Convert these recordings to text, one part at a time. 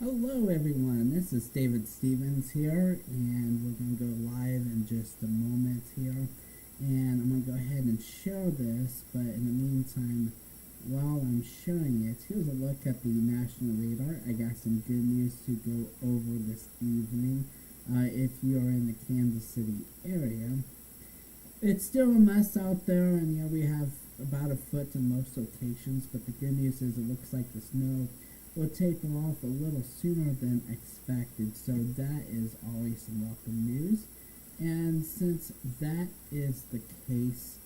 Hello everyone, this is David Stevens here, and we're going to go live in just a moment here, and I'm going to go ahead and share this, but in the meantime, while I'm showing it, here's a look at the national radar. I got some good news to go over this evening. If you're in the Kansas City area, it's still a mess out there, and we have about a foot in most locations, but the good news is it looks like the snow will taper off a little sooner than expected, so that is always some welcome news. And since that is the case,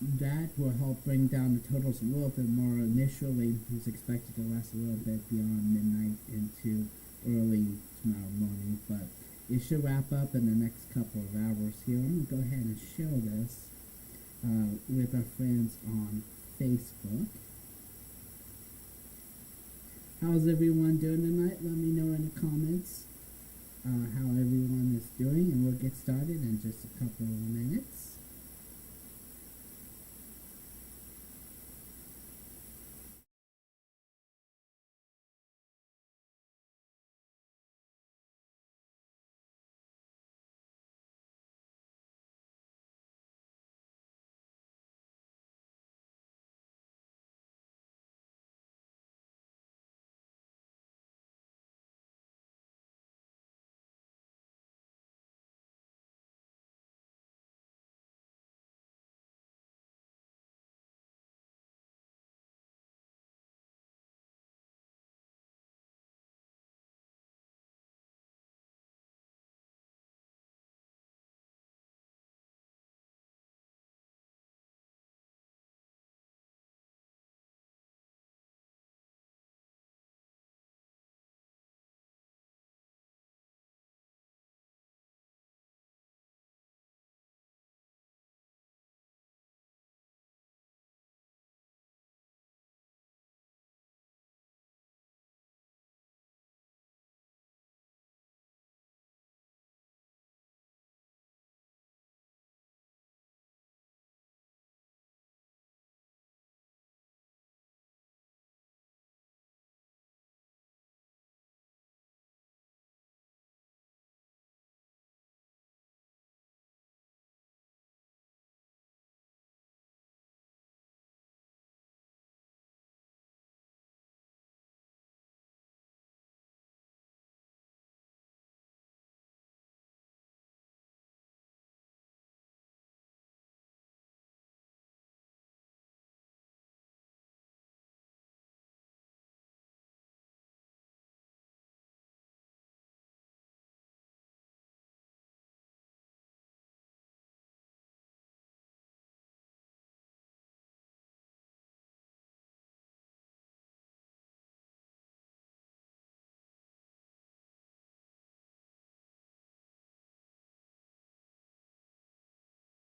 that will help bring down the totals a little bit more. Initially, it was expected to last a little bit beyond midnight into early tomorrow morning, but it should wrap up in the next couple of hours here. I'm going to go ahead and share this with our friends on Facebook. How's everyone doing tonight? Let me know in the comments how everyone is doing, and we'll get started in just a couple of minutes.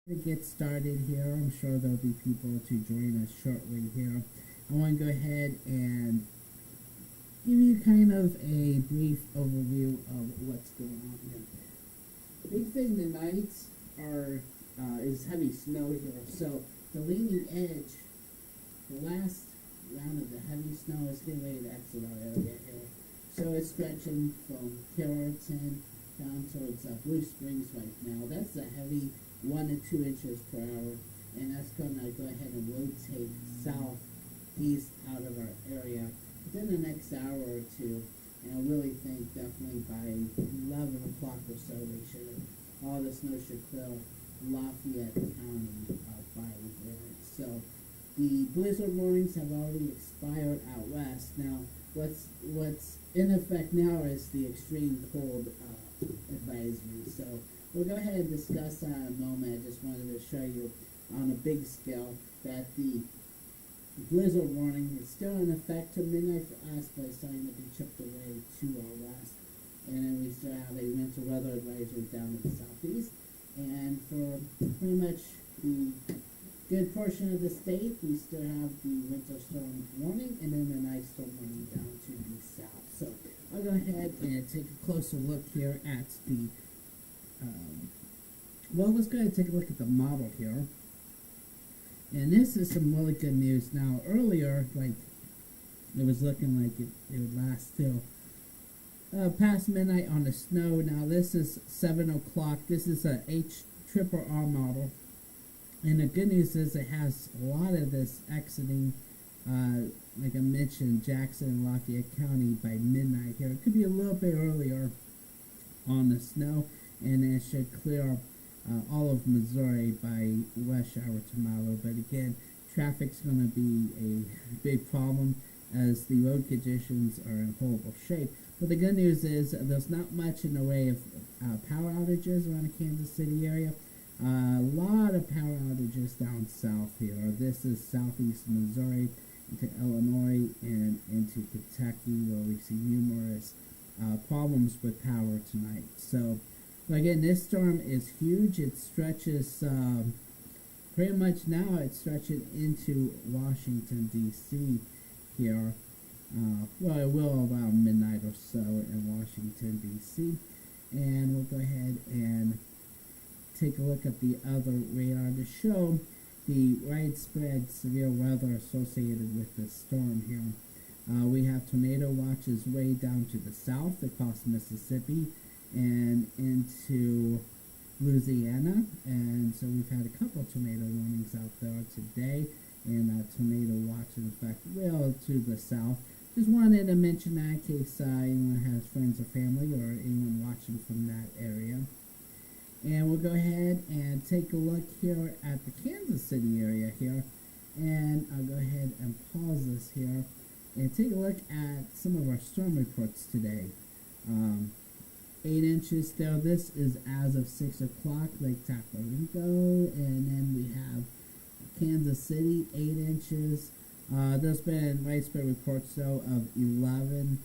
To get started here, I'm sure there'll be people to join us shortly here. I want to go ahead and give you kind of a brief overview of what's going on here. The big thing tonight is heavy snow here. So the leading edge, the last round of the heavy snow is getting ready to exit our area here. So it's stretching from Carrollton down towards Blue Springs right now. That's a heavy 1 to 2 inches per hour, and that's going to go ahead and rotate southeast out of our area within the next hour or two. And I really think definitely by 11 o'clock or so, all the snow should clear Lafayette County by then. So the blizzard warnings have already expired out west. Now, what's in effect now is the extreme cold advisory. So we'll go ahead and discuss that in a moment. I just wanted to show you on a big scale that the blizzard warning is still in effect till midnight for us, but it's starting to be chipped away to our west. And then we still have a winter weather advisory down in the southeast. And for pretty much the good portion of the state, we still have the winter storm warning and then the nice storm warning down to the south. So I'll go ahead and take a closer look here at the well, let's go ahead and take a look at the model here. And this is some really good news. Now, earlier, like It was looking like it would last till past midnight on the snow. Now this is 7 o'clock. This is a H triple R model. And the good news is it has a lot of this exiting, like I mentioned, Jackson and Lafayette County by midnight here. It could be a little bit earlier on the snow, and it should clear all of Missouri by rush hour tomorrow. But again, traffic's going to be a big problem as the road conditions are in horrible shape. But the good news is there's not much in the way of power outages around the Kansas City area. A lot of power outages down south here. This is southeast Missouri into Illinois and into Kentucky, where we see numerous problems with power tonight. So again, this storm is huge. It stretches pretty much now. It's stretching into Washington D.C. here. Well, it will around midnight or so in Washington D.C. And we'll go ahead and take a look at the other radar to show the widespread severe weather associated with this storm here. We have tornado watches way down to the south across Mississippi and into Louisiana, and so we've had a couple of tornado warnings out there today, and tornado watch in fact well to the south. Just wanted to mention that in case anyone has friends or family or anyone watching from that area. And we'll go ahead and take a look here at the Kansas City area here. And I'll go ahead and pause this here and take a look at some of our storm reports today. 8 inches there. This is as of 6 o'clock, Lake Taparico. And then we have Kansas City, 8 inches. There's been widespread reports, though, of 11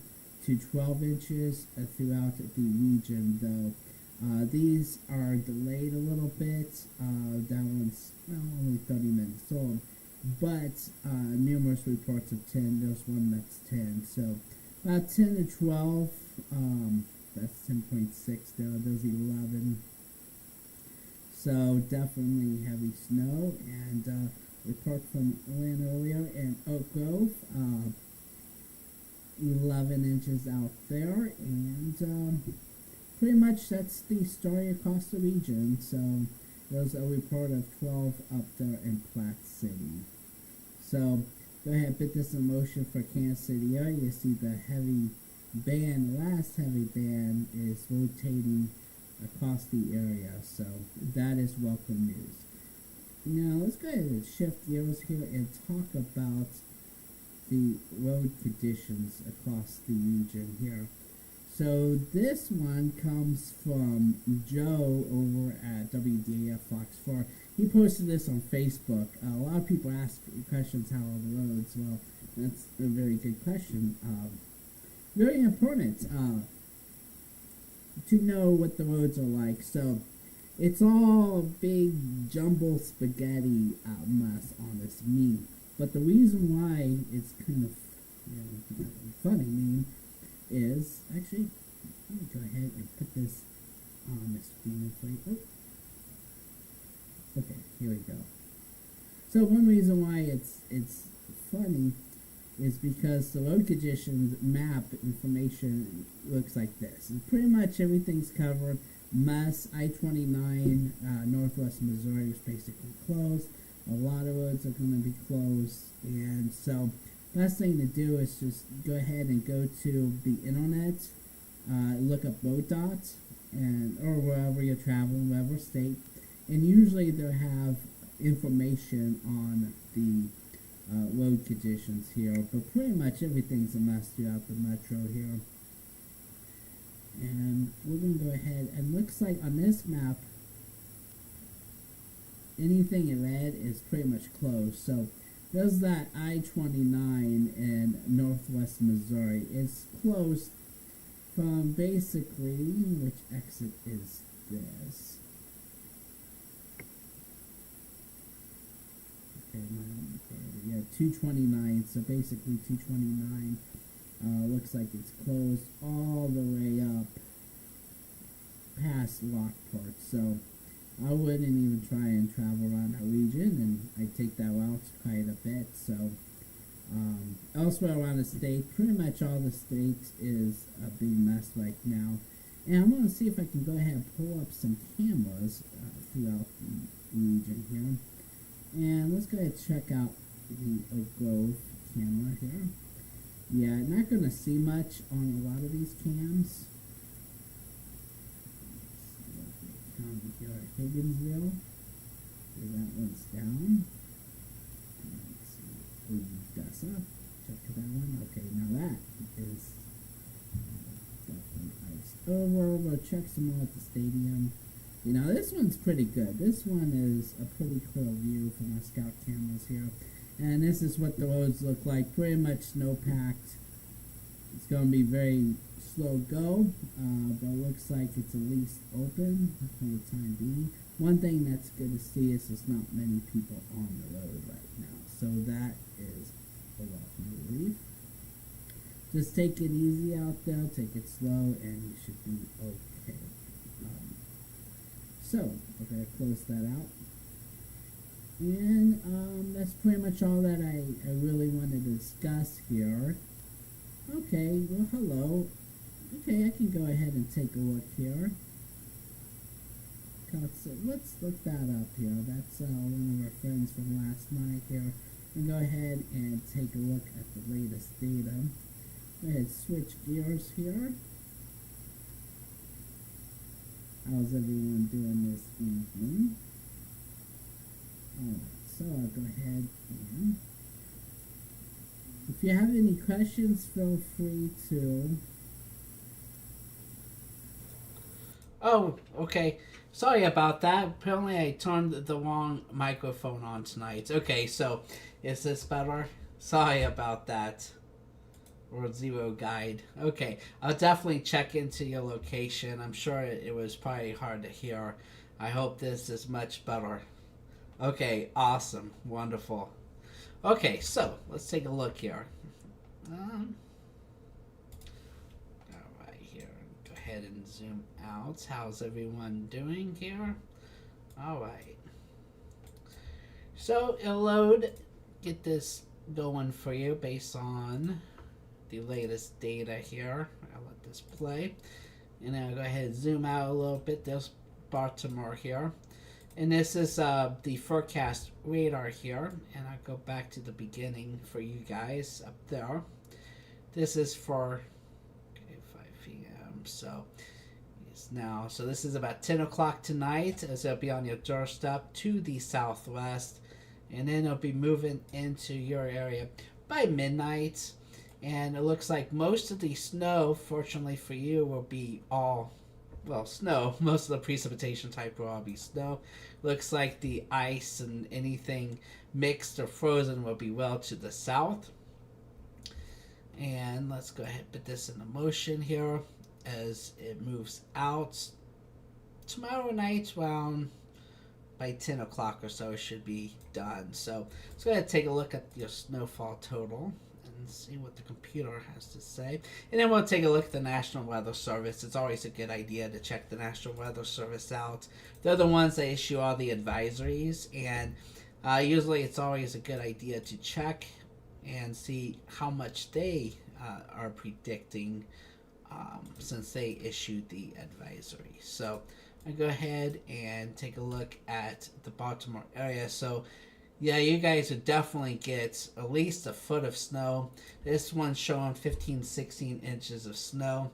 to 12 inches throughout the region, though. These are delayed a little bit. That one's only 30 minutes old, but numerous reports of 10. There's one that's 10. So about 10 to 12. That's 10.6 there. There's 11. So definitely heavy snow. And report from Lynn earlier in Oak Grove. 11 inches out there, and pretty much that's the story across the region. So there's a report of 12 up there in Platte City. So go ahead and put this in motion for Kansas City area. You see the heavy band, the last heavy band is rotating across the area. So that is welcome news. Now let's go ahead and shift gears here and talk about the road conditions across the region here. So this one comes from Joe over at WDAF Fox 4. He posted this on Facebook. A lot of people ask questions, how are the roads? Well, that's a very good question. Very important to know what the roads are like. So it's all big jumble spaghetti mess on this meme. But the reason why it's kind of funny meme is, actually, let me go ahead and put this on the screen for you. Oh. Okay, here we go. So one reason why it's funny is because the road conditions map information looks like this. And pretty much everything's covered. Mess, I-29, Northwest Missouri is basically closed. A lot of roads are going to be closed, and so best thing to do is just go ahead and go to the internet, look up RoadDot, and or wherever you're traveling, whatever state, and usually they'll have information on the road conditions here. But pretty much everything's a mess throughout the metro here. And we're going to go ahead, and looks like on this map, anything in red is pretty much closed. So there's that I-29 in Northwest Missouri. It's closed from basically, which exit is this? Okay, yeah, 229. So basically 229 looks like it's closed all the way up past Lockport. So I wouldn't even try and travel around that region, and I take that route quite a bit. So Elsewhere around the state, pretty much all the states is being messed right now. And I'm going to see if I can go ahead and pull up some cameras throughout the region here. And let's go ahead and check out the Oak Grove camera here. Yeah, not going to see much on a lot of these cams. County here at Higginsville. So that one's down. Let's see. Odessa. Check that one. Okay, now that is definitely iced over. We'll check some more at the stadium. You know, this one's pretty good. This one is a pretty clear view from our scout cameras here. And this is what the roads look like. Pretty much snow-packed. It's going to be very slow go, but it looks like it's at least open for the time being. One thing that's good to see is there's not many people on the road right now. So that is a welcome relief. Just take it easy out there. Take it slow, and you should be okay. So, we're going to close that out. And that's pretty much all that I really want to discuss here. Okay, well, hello. Okay, I can go ahead and take a look here. So let's look that up here. That's one of our friends from last night here. And go ahead and take a look at the latest data. Go ahead and switch gears here. How's everyone doing this evening? Alright, so I'll go ahead and if you have any questions, feel free to. Oh, okay. Sorry about that. Apparently I turned the wrong microphone on tonight. Okay, so is this better? Sorry about that. World Zero guide. Okay, I'll definitely check into your location. I'm sure it was probably hard to hear. I hope this is much better. Okay, awesome. Wonderful. Okay, so let's take a look here. Alright, here. Go ahead and zoom out. How's everyone doing here? Alright. So it'll load, get this going for you based on the latest data here. I'll let this play. And then I'll go ahead and zoom out a little bit. There's Baltimore here. And this is the forecast radar here. And I'll go back to the beginning for you guys up there. This is for 5 p.m. So it's now. So this is about 10 o'clock tonight, as it'll be on your doorstep to the southwest. And then it'll be moving into your area by midnight. And it looks like most of the snow, fortunately for you, will be all, well, snow. Most of the precipitation type will all be snow. Looks like the ice and anything mixed or frozen will be well to the south. And let's go ahead and put this into motion here as it moves out. Tomorrow night around by 10 o'clock or so it should be done. So let's go ahead and take a look at your snowfall total and see what the computer has to say. And then we'll take a look at the National Weather Service. It's always a good idea to check the National Weather Service out. They're the ones that issue all the advisories, and usually it's always a good idea to check and see how much they are predicting since they issued the advisory. So I go ahead and take a look at the Baltimore area. So yeah, you guys would definitely get at least a foot of snow. This one's showing 15, 16 inches of snow.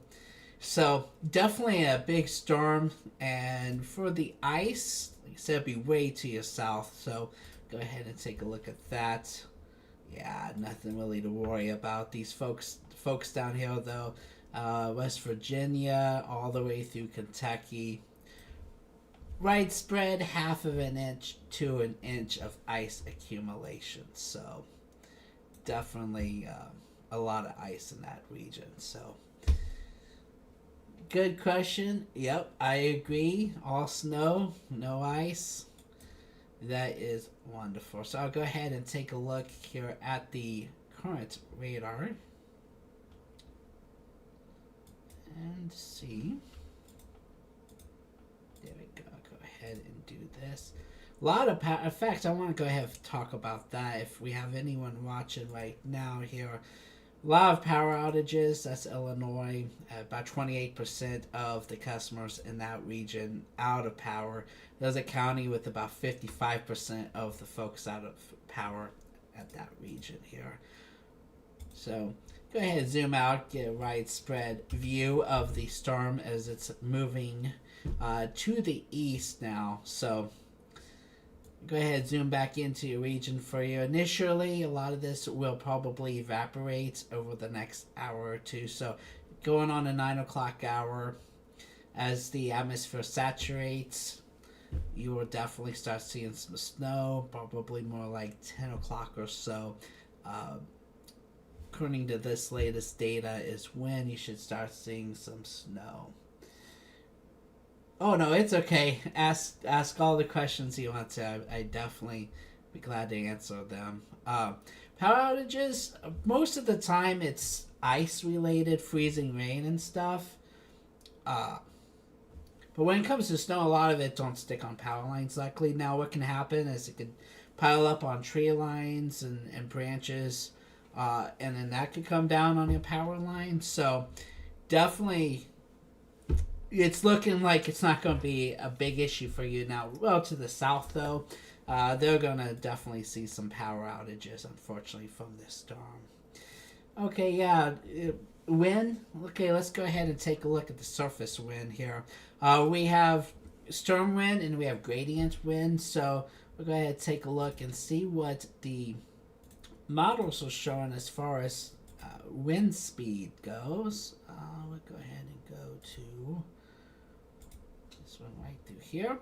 So definitely a big storm. And for the ice, like I said, it'd be way to your south. So go ahead and take a look at that. Yeah, nothing really to worry about. These folks down here, though, West Virginia, all the way through Kentucky. Widespread 1/2 inch to 1 inch of ice accumulation. So definitely a lot of ice in that region. So good question. Yep, I agree. All snow, no ice. That is wonderful. So I'll go ahead and take a look here at the current radar and see. There we go. Go ahead and do this. A lot of in fact, I want to go ahead and talk about that if we have anyone watching right now here. A lot of power outages. That's Illinois. About 28% of the customers in that region out of power. There's a county with about 55% of the folks out of power at that region here. So go ahead and zoom out, get a widespread view of the storm as it's moving to the east now. So go ahead, zoom back into your region for you. Initially, a lot of this will probably evaporate over the next hour or two. So going on a 9 o'clock hour, as the atmosphere saturates, you will definitely start seeing some snow, probably more like 10 o'clock or so. According to this latest data, is when you should start seeing some snow. Oh no, it's okay. Ask all the questions you want to. I definitely be glad to answer them. Power outages. Most of the time, it's ice related, freezing rain and stuff. But when it comes to snow, a lot of it don't stick on power lines. Luckily, now what can happen is it could pile up on tree lines and branches, and then that could come down on your power line. So definitely. It's looking like it's not going to be a big issue for you now. Well, to the south, though, they're going to definitely see some power outages, unfortunately, from this storm. Okay, yeah, wind. Okay, let's go ahead and take a look at the surface wind here. We have storm wind and we have gradient wind. So we'll go ahead and take a look and see what the models are showing as far as wind speed goes. We'll go ahead and go to this one right through here,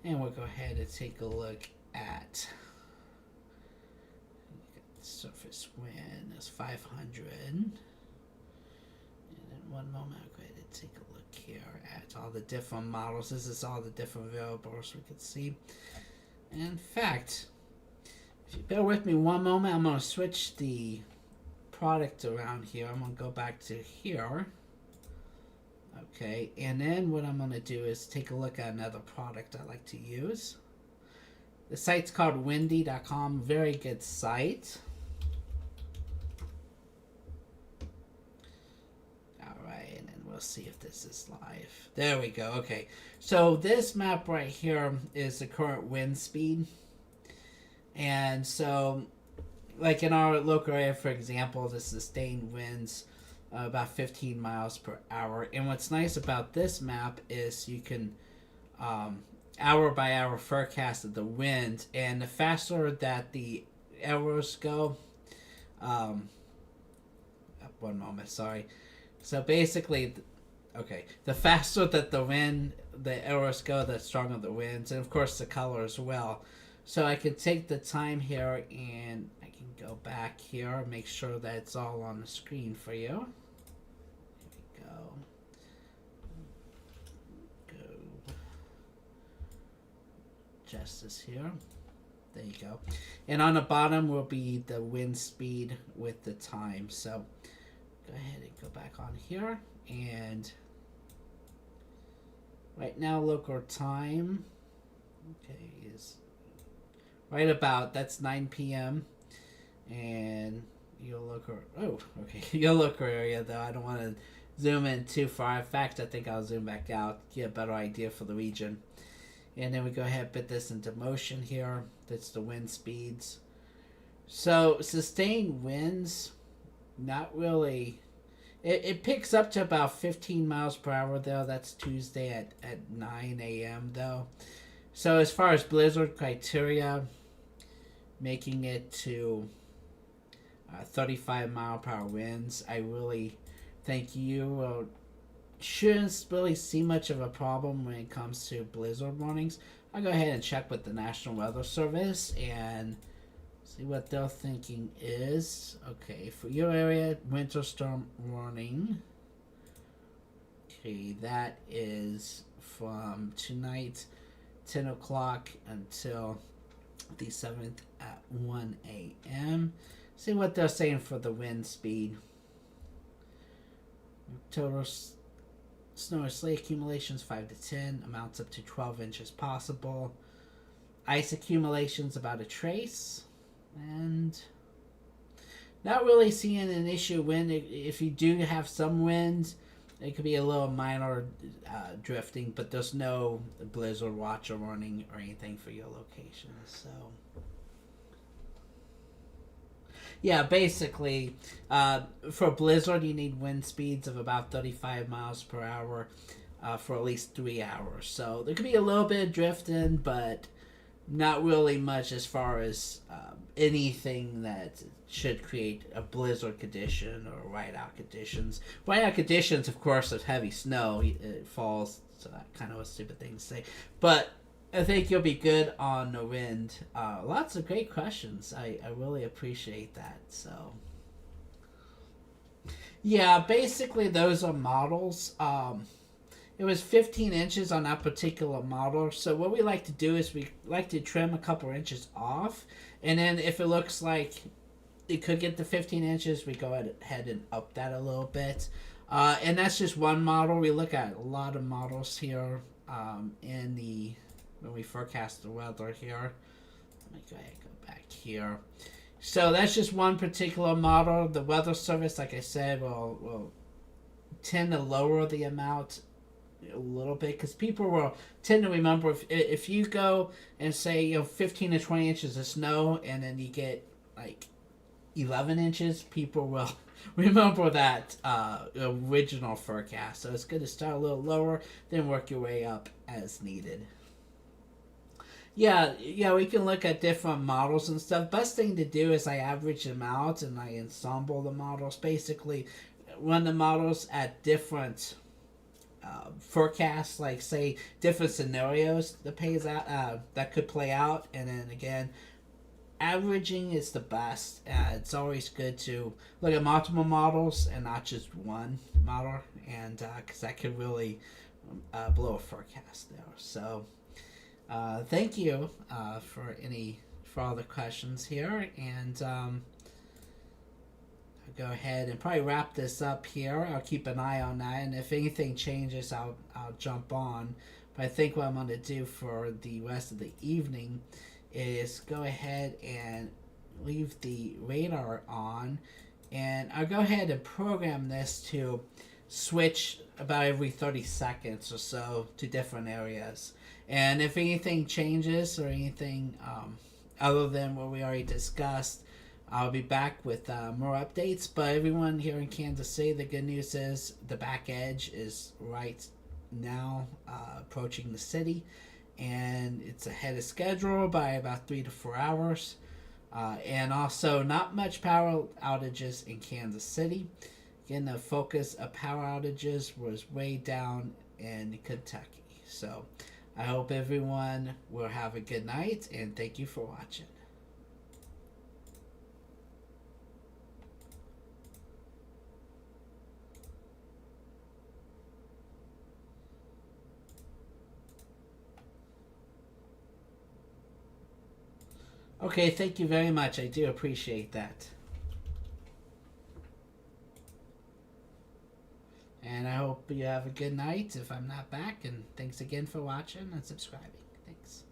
and we'll go ahead and take a look at the surface wind is 500. And in one moment, I'll go ahead and take a look here at all the different models. This is all the different variables we can see. And in fact, if you bear with me one moment, I'm going to switch the product around here. I'm going to go back to here. Okay, and then what I'm going to do is take a look at another product I like to use. The site's called windy.com. Very good site. Alright, and then we'll see if this is live. There we go. Okay, so this map right here is the current wind speed. And so, like in our local area, for example, the sustained winds about 15 miles per hour. And what's nice about this map is you can hour by hour forecast the wind, and the faster that the arrows go, one moment, sorry. So basically, okay, the faster that the arrows go, the stronger the winds, and of course the color as well. So I can take the time here and I can go back here, make sure that it's all on the screen for you. Here we go. Justice here. There you go. And on the bottom will be the wind speed with the time. So go ahead and go back on here. And right now local time, okay, is right about, that's 9 p.m. And your local, oh, okay, your local area though, I don't want to zoom in too far. In fact, I think I'll zoom back out, get a better idea for the region. And then we go ahead and put this into motion here. That's the wind speeds. So sustained winds, not really. It picks up to about 15 miles per hour though. That's Tuesday at 9 a.m. though. So as far as blizzard criteria, making it to 35 mile per hour winds, I really think you shouldn't really see much of a problem when it comes to blizzard warnings. I'll go ahead and check with the National Weather Service and see what their thinking is. Okay, for your area, winter storm warning. Okay, that is from tonight, 10 o'clock until the 7th at 1 a.m. See what they're saying for the wind speed. Total snow or sleet accumulations 5 to 10, amounts up to 12 inches possible. Ice accumulations about a trace. And not really seeing an issue wind. If you do have some wind, it could be a little minor drifting, but there's no blizzard watch or warning or anything for your location. So, yeah, basically, for blizzard, you need wind speeds of about 35 miles per hour for at least 3 hours. So there could be a little bit of drifting, but not really much as far as anything that should create a blizzard condition or whiteout conditions. Whiteout conditions, of course, of heavy snow. It falls, so that kind of a stupid thing to say. But I think you'll be good on the wind. Lots of great questions. I really appreciate that. So, yeah, basically those are models. It was 15 inches on that particular model. So what we like to do is we like to trim a couple inches off. And then if it looks like it could get to 15 inches, we go ahead and up that a little bit. And that's just one model. We look at a lot of models here when we forecast the weather here. Let me go ahead and go back here. So that's just one particular model. The Weather Service, like I said, will tend to lower the amount a little bit because people will tend to remember if you go and say 15 to 20 inches of snow and then you get like 11 inches, people will remember that original forecast. So it's good to start a little lower, then work your way up as needed. Yeah, we can look at different models and stuff. Best thing to do is I average them out and I ensemble the models. Basically, run the models at different forecasts, like say different scenarios that could play out, and then again, averaging is the best. It's always good to look at multiple models and not just one model, and because that could really blow a forecast there. So, thank you for all the questions here, and go ahead and probably wrap this up here. I'll keep an eye on that, and if anything changes, I'll jump on. But I think what I'm going to do for the rest of the evening is go ahead and leave the radar on, and I'll go ahead and program this to switch about every 30 seconds or so to different areas. And if anything changes or anything other than what we already discussed, I'll be back with more updates. But everyone here in Kansas City, the good news is the back edge is right now approaching the city, and it's ahead of schedule by about 3 to 4 hours. And also not much power outages in Kansas City. Again, the focus of power outages was way down in Kentucky. So I hope everyone will have a good night, and thank you for watching. Okay, thank you very much. I do appreciate that. And I hope you have a good night if I'm not back. And thanks again for watching and subscribing. Thanks.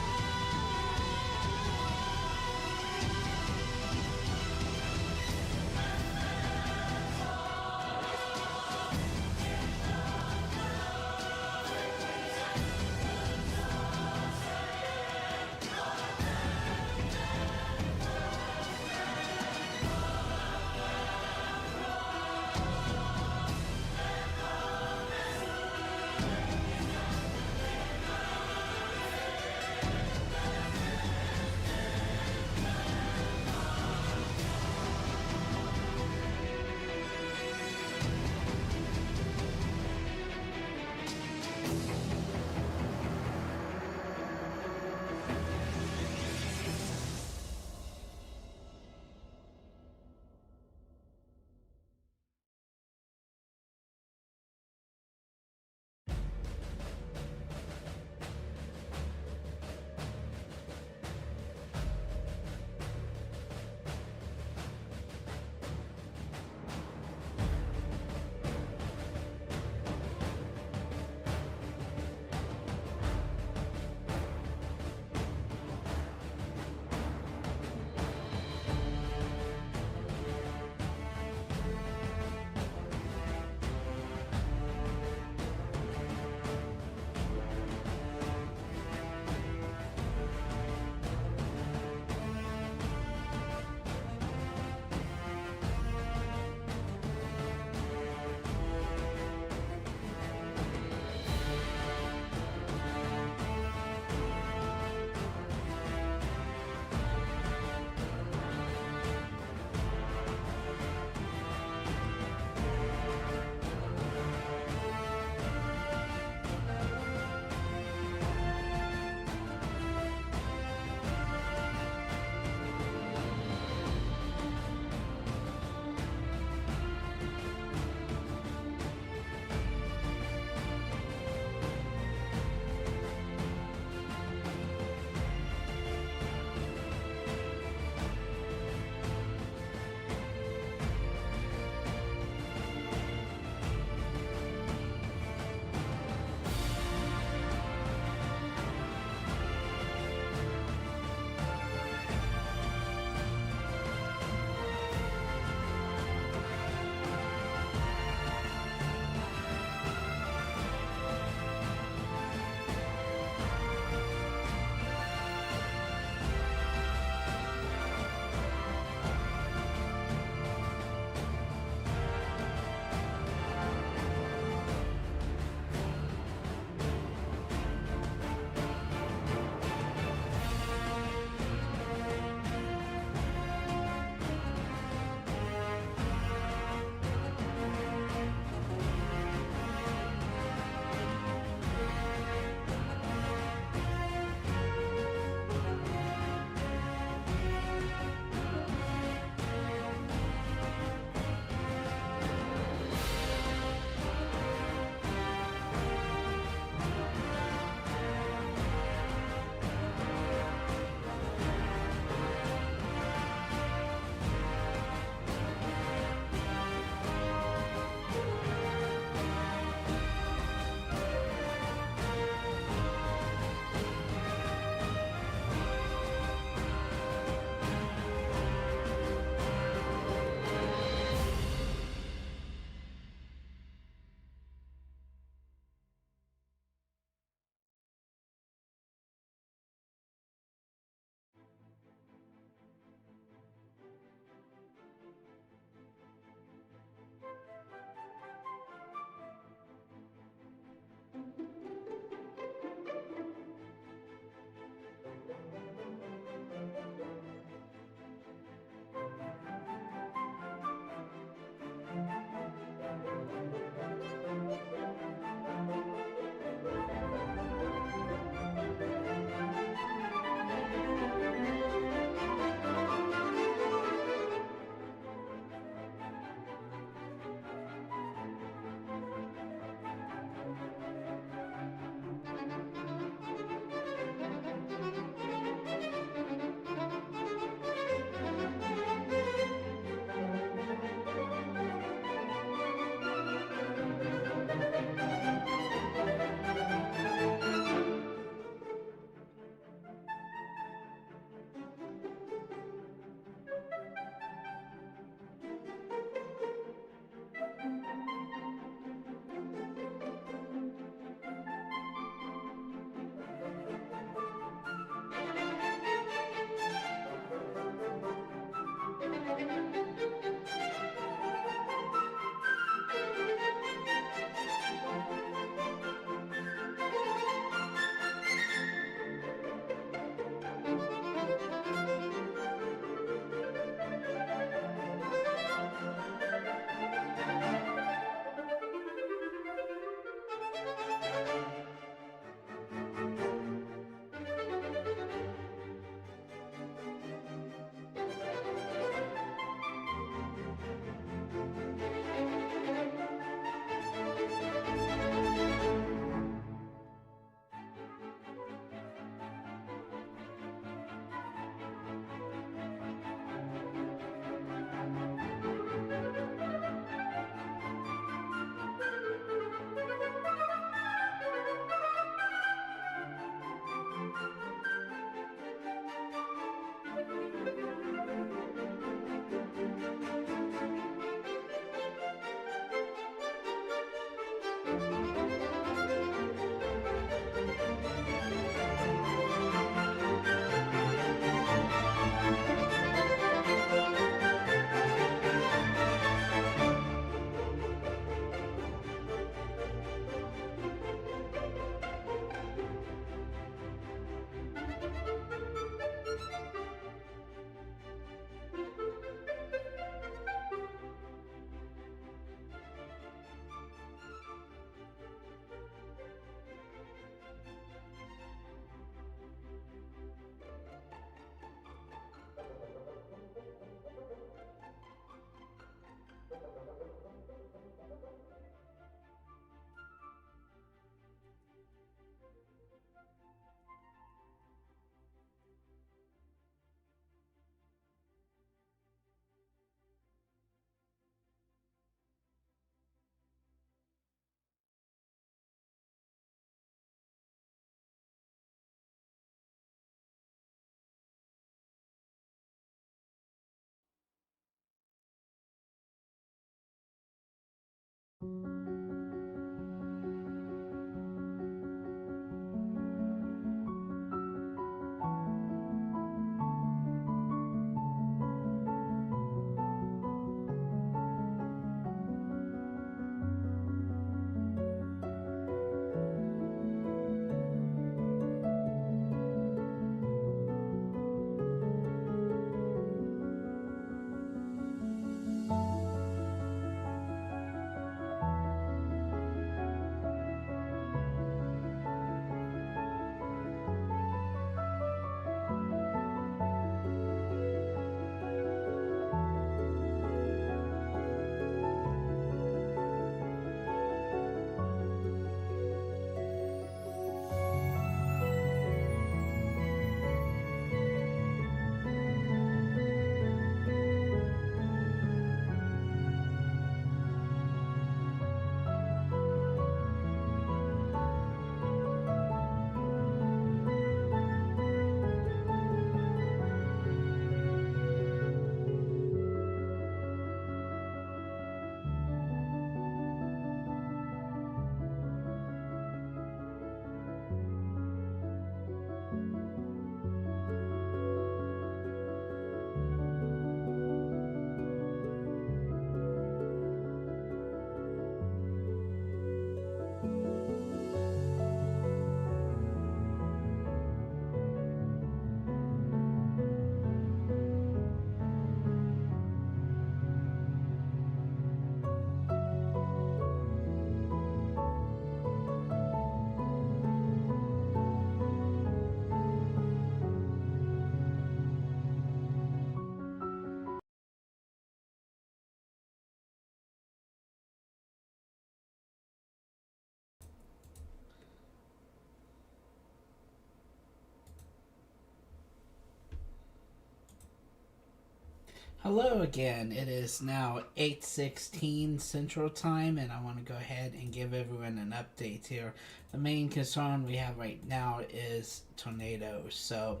Hello again. It is now 8:16 Central Time, and I want to go ahead and give everyone an update here. The main concern we have right now is tornadoes. So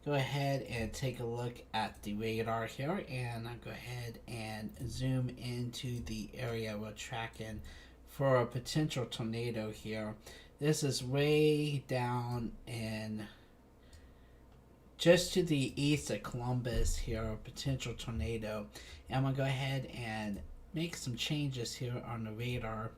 go ahead and take a look at the radar here, and I'll go ahead and zoom into the area we're tracking for a potential tornado here. This is way down in just to the east of Columbus here, a potential tornado. And I'm going to go ahead and make some changes here on the radar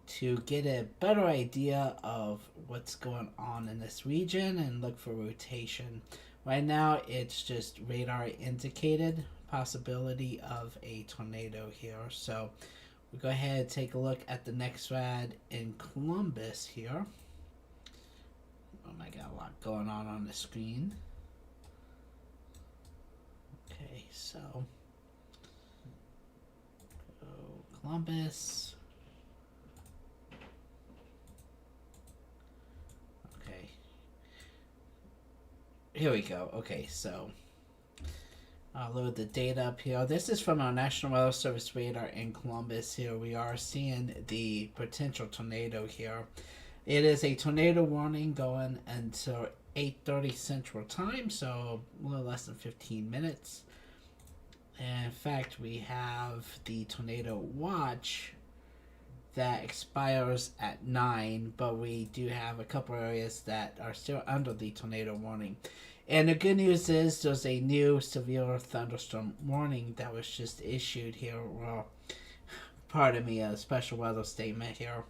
to get a better idea of what's going on in this region and look for rotation. Right now it's just radar indicated possibility of a tornado here. So we'll go ahead and take a look at the next rad in Columbus here. Oh my god, a lot going on the screen. Okay, so Columbus. Okay. Here we go. Okay, so I'll load the data up here. This is from our National Weather Service radar in Columbus. Here we are seeing the potential tornado here. It is a tornado warning going until 8:30 Central Time, so a little less than 15 minutes. And in fact, we have the tornado watch that expires at 9, but we do have a couple areas that are still under the tornado warning. And the good news is there's a new severe thunderstorm warning that was just issued here. Well, pardon me, a special weather statement here.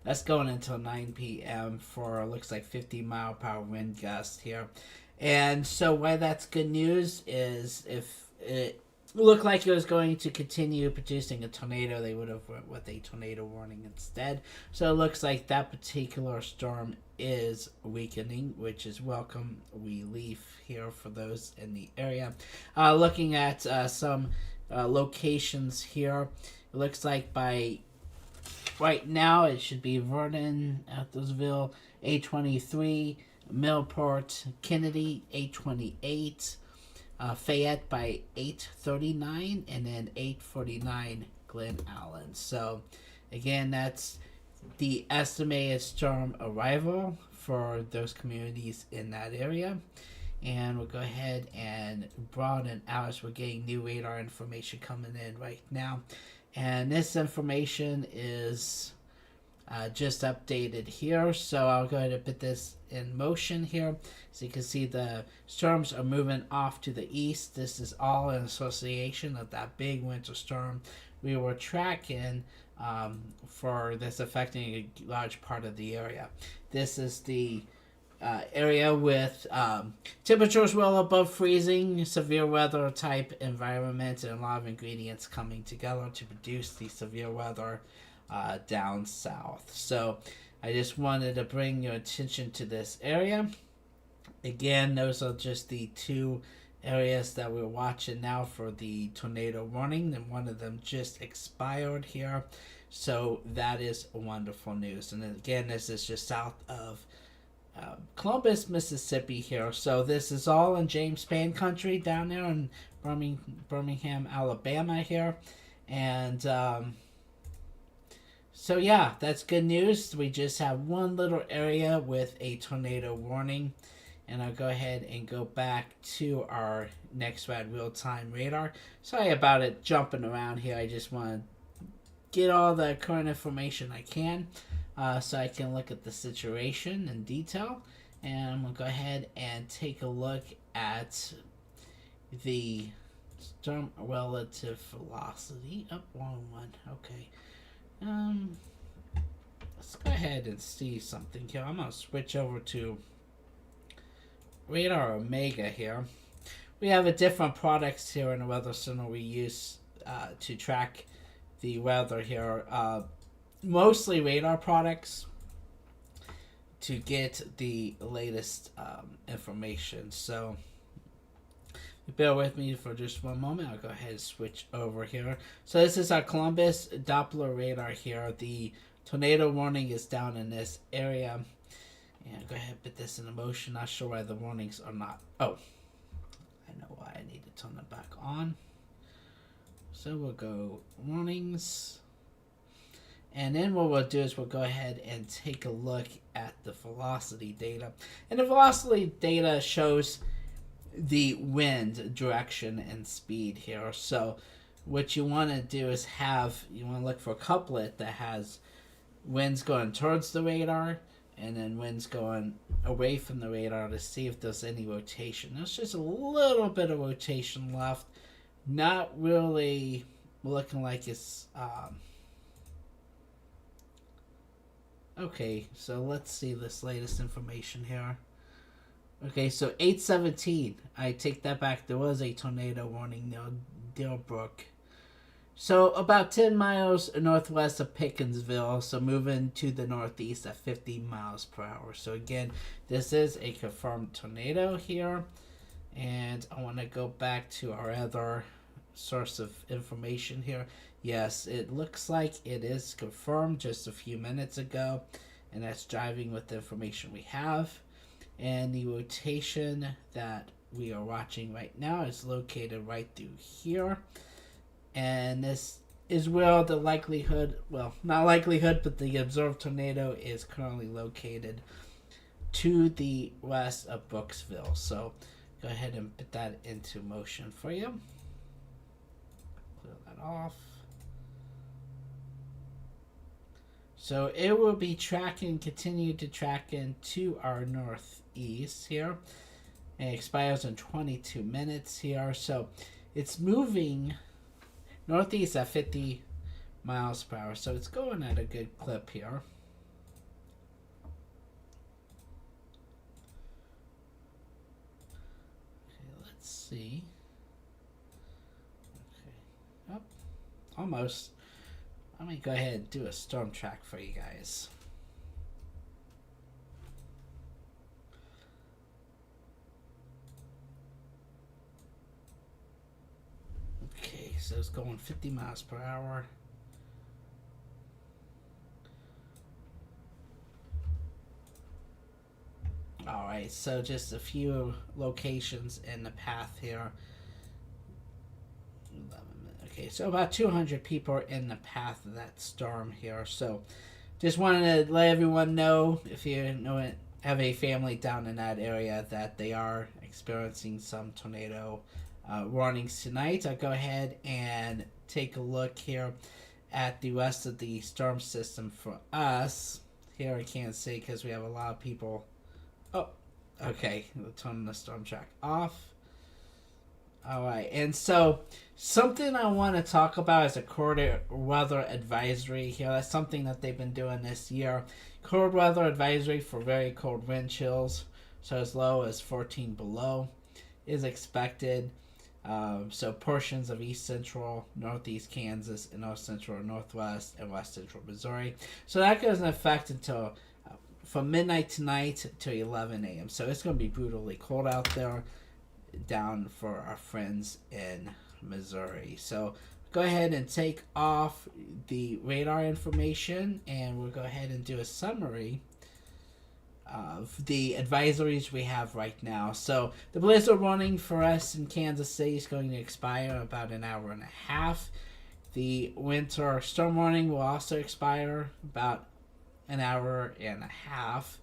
That's going until 9 p.m. for, looks like 50-mile-per-hour wind gust here. And so why that's good news is if it looked like it was going to continue producing a tornado, they would have went with a tornado warning instead. So it looks like that particular storm is weakening, which is welcome relief here for those in the area. Looking at some locations here, it looks like by right now it should be Vernon, Ethersville, 823, Millport, Kennedy, 828, Fayette by 8:39, and then 8:49 Glen Allen. So again, that's the estimated storm arrival for those communities in that area. And we'll go ahead and broaden out as we're getting new radar information coming in right now. And this information is just updated here, so I'll go ahead and put this in motion here. So you can see the storms are moving off to the east. This is all in association of that big winter storm we were tracking for this affecting a large part of the area. This is the area with temperatures well above freezing, severe weather type environment, and a lot of ingredients coming together to produce the severe weather down south. So I just wanted to bring your attention to this area. Again, those are just the two areas that we're watching now for the tornado warning, and one of them just expired here. So that is wonderful news. And again, this is just south of Columbus, Mississippi here. So this is all in James Pan country down there in Birmingham, Alabama here. And so yeah, that's good news. We just have one little area with a tornado warning. And I'll go ahead and go back to our next rad real-time radar. Sorry about it jumping around here. I just want to get all the current information I can so I can look at the situation in detail. And I'm going to go ahead and take a look at the storm relative velocity. Oh, wrong one. Okay. Let's go ahead and see something here. I'm going to switch over to Radar Omega here. We have a different products here in the Weather Center we use to track the weather here. Mostly radar products to get the latest information. So bear with me for just one moment. I'll go ahead and switch over here. So this is our Columbus Doppler radar here. The tornado warning is down in this area. And go ahead and put this in motion. Not sure why the warnings are not. Oh, I know why I needed turn it back on. So we'll go warnings. And then what we'll do is we'll go ahead and take a look at the velocity data. And the velocity data shows the wind direction and speed here. So what you want to do is you want to look for a couplet that has winds going towards the radar and then winds going away from the radar to see if there's any rotation. There's just a little bit of rotation left. Not really looking like it's... Okay, so let's see this latest information here. Okay, so 8:17. I take that back. There was a tornado warning near Dillbrook. So about 10 miles northwest of Pickensville. So moving to the northeast at 50 miles per hour. So again, this is a confirmed tornado here. And I want to go back to our other source of information here. Yes, it looks like it is confirmed just a few minutes ago, and that's driving with the information we have. And the rotation that we are watching right now is located right through here. And this is where the likelihood, well, not likelihood, but the observed tornado is currently located to the west of Brooksville. So go ahead and put that into motion for you. Clear that off. So it will be continue to track into our northeast here. And it expires in 22 minutes here. So it's moving northeast at 50 miles per hour. So it's going at a good clip here. Okay, let's see. Okay. Oh, almost. Let me go ahead and do a storm track for you guys. Okay, so it's going 50 miles per hour. Alright, so just a few locations in the path here. Okay, so about 200 people are in the path of that storm here. So just wanted to let everyone know, if you have a family down in that area, that they are experiencing some tornado warnings tonight. I'll go ahead and take a look here at the rest of the storm system for us. Here I can't see because we have a lot of people. Oh, okay. We'll turn the storm track off. Alright, and so something I want to talk about is a cold weather advisory here. That's something that they've been doing this year. Cold weather advisory for very cold wind chills, so as low as 14 below, is expected. So portions of east central, northeast Kansas, and north central, northwest, and west central Missouri. So that goes in effect until from midnight tonight to 11 a.m. So it's going to be brutally cold out there, down for our friends in Missouri. So go ahead and take off the radar information, and we'll go ahead and do a summary of the advisories we have right now. So the blizzard warning for us in Kansas City is going to expire in about an hour and a half. The winter storm warning will also expire about an hour and a half.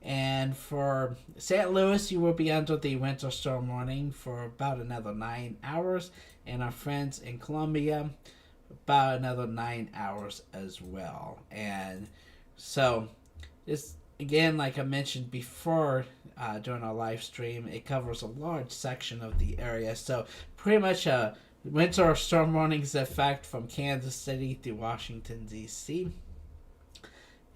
And for St. Louis, you will be under the winter storm warning for about another 9 hours. And our friends in Columbia, about another 9 hours as well. And so, this, again, like I mentioned before during our live stream, it covers a large section of the area. So, pretty much a winter storm warnings effect from Kansas City through Washington, D.C.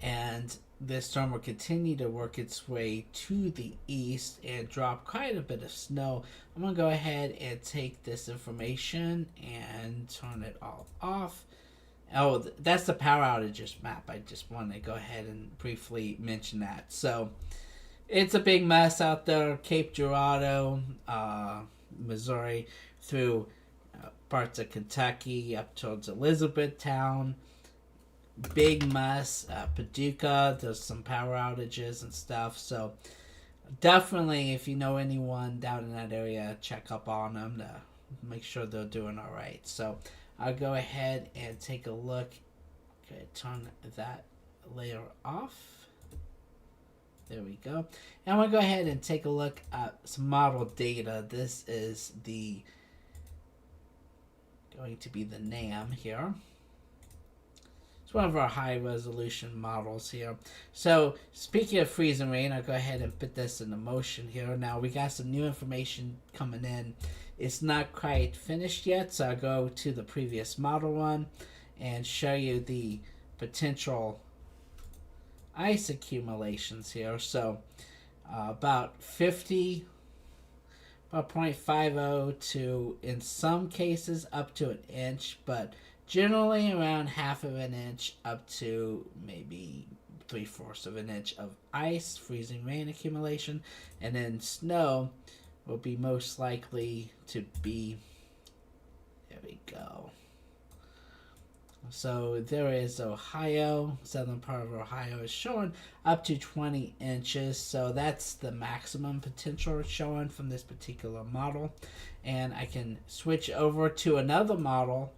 And this storm will continue to work its way to the east and drop quite a bit of snow. I'm going to go ahead and take this information and turn it all off. Oh, that's the power outages map. I just want to go ahead and briefly mention that. So, it's a big mess out there. Cape Girardeau, Missouri, through parts of Kentucky, up towards Elizabethtown. Big mess. Paducah, there's some power outages and stuff. So definitely, if you know anyone down in that area, check up on them to make sure they're doing all right. So I'll go ahead and take a look. Okay, turn that layer off. There we go. And we'll go ahead and take a look at some model data. This is going to be the NAM here. It's one of our high resolution models here. So speaking of freezing rain, I'll go ahead and put this into motion here. Now we got some new information coming in. It's not quite finished yet, so I'll go to the previous model one and show you the potential ice accumulations here. So about 0.50 to, in some cases, up to an inch, but generally around half of an inch up to maybe 3/4 of an inch of ice, freezing rain accumulation, and then snow will be most likely to be, there we go. So there is Ohio, southern part of Ohio is showing up to 20 inches. So that's the maximum potential showing from this particular model. And I can switch over to another model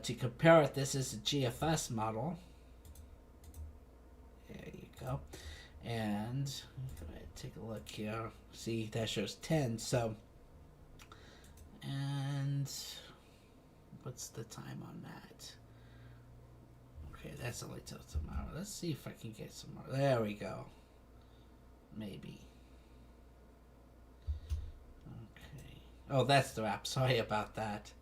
to compare it. This is a GFS model. There you go. And go ahead, take a look here. See, that shows 10. So, and what's the time on that? Okay, that's only till tomorrow. Let's see if I can get some more. There we go. Maybe. Okay. Oh, that's the wrap. Sorry about that.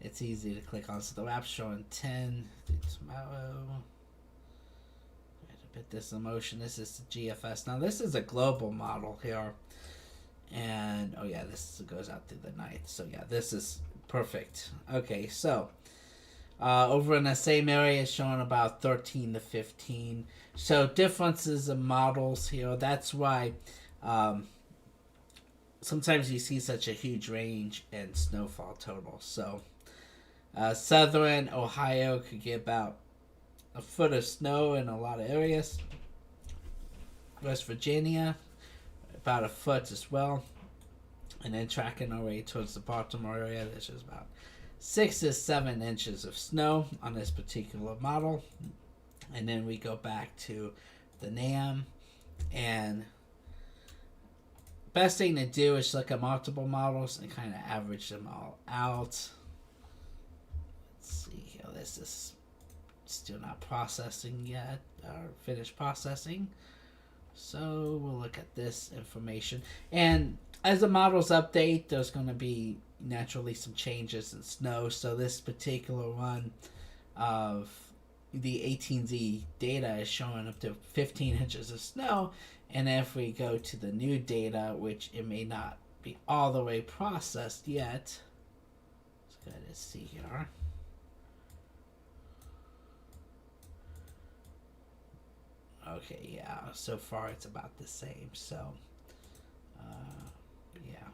It's easy to click on. So the wrap's showing 10 tomorrow. I had to put this in motion. This is the GFS. Now, this is a global model here. And, oh yeah, this goes out through the night. So yeah, this is perfect. Okay, so over in the same area is showing about 13 to 15. So differences in models here. That's why sometimes you see such a huge range in snowfall total. So southern Ohio could get about a foot of snow in a lot of areas. West Virginia, about a foot as well. And then tracking our way towards the Baltimore area, there's just about 6 to 7 inches of snow on this particular model. And then we go back to the NAM, and best thing to do is look at multiple models and kind of average them all out. Let's see here, this is still not processing yet, or finished processing. So we'll look at this information, and as the models update, there's going to be naturally some changes in snow. So this particular one of the 18Z data is showing up to 15 inches of snow, and if we go to the new data, which it may not be all the way processed yet, let's go ahead and see here. Okay, yeah, so far it's about the same. So yeah.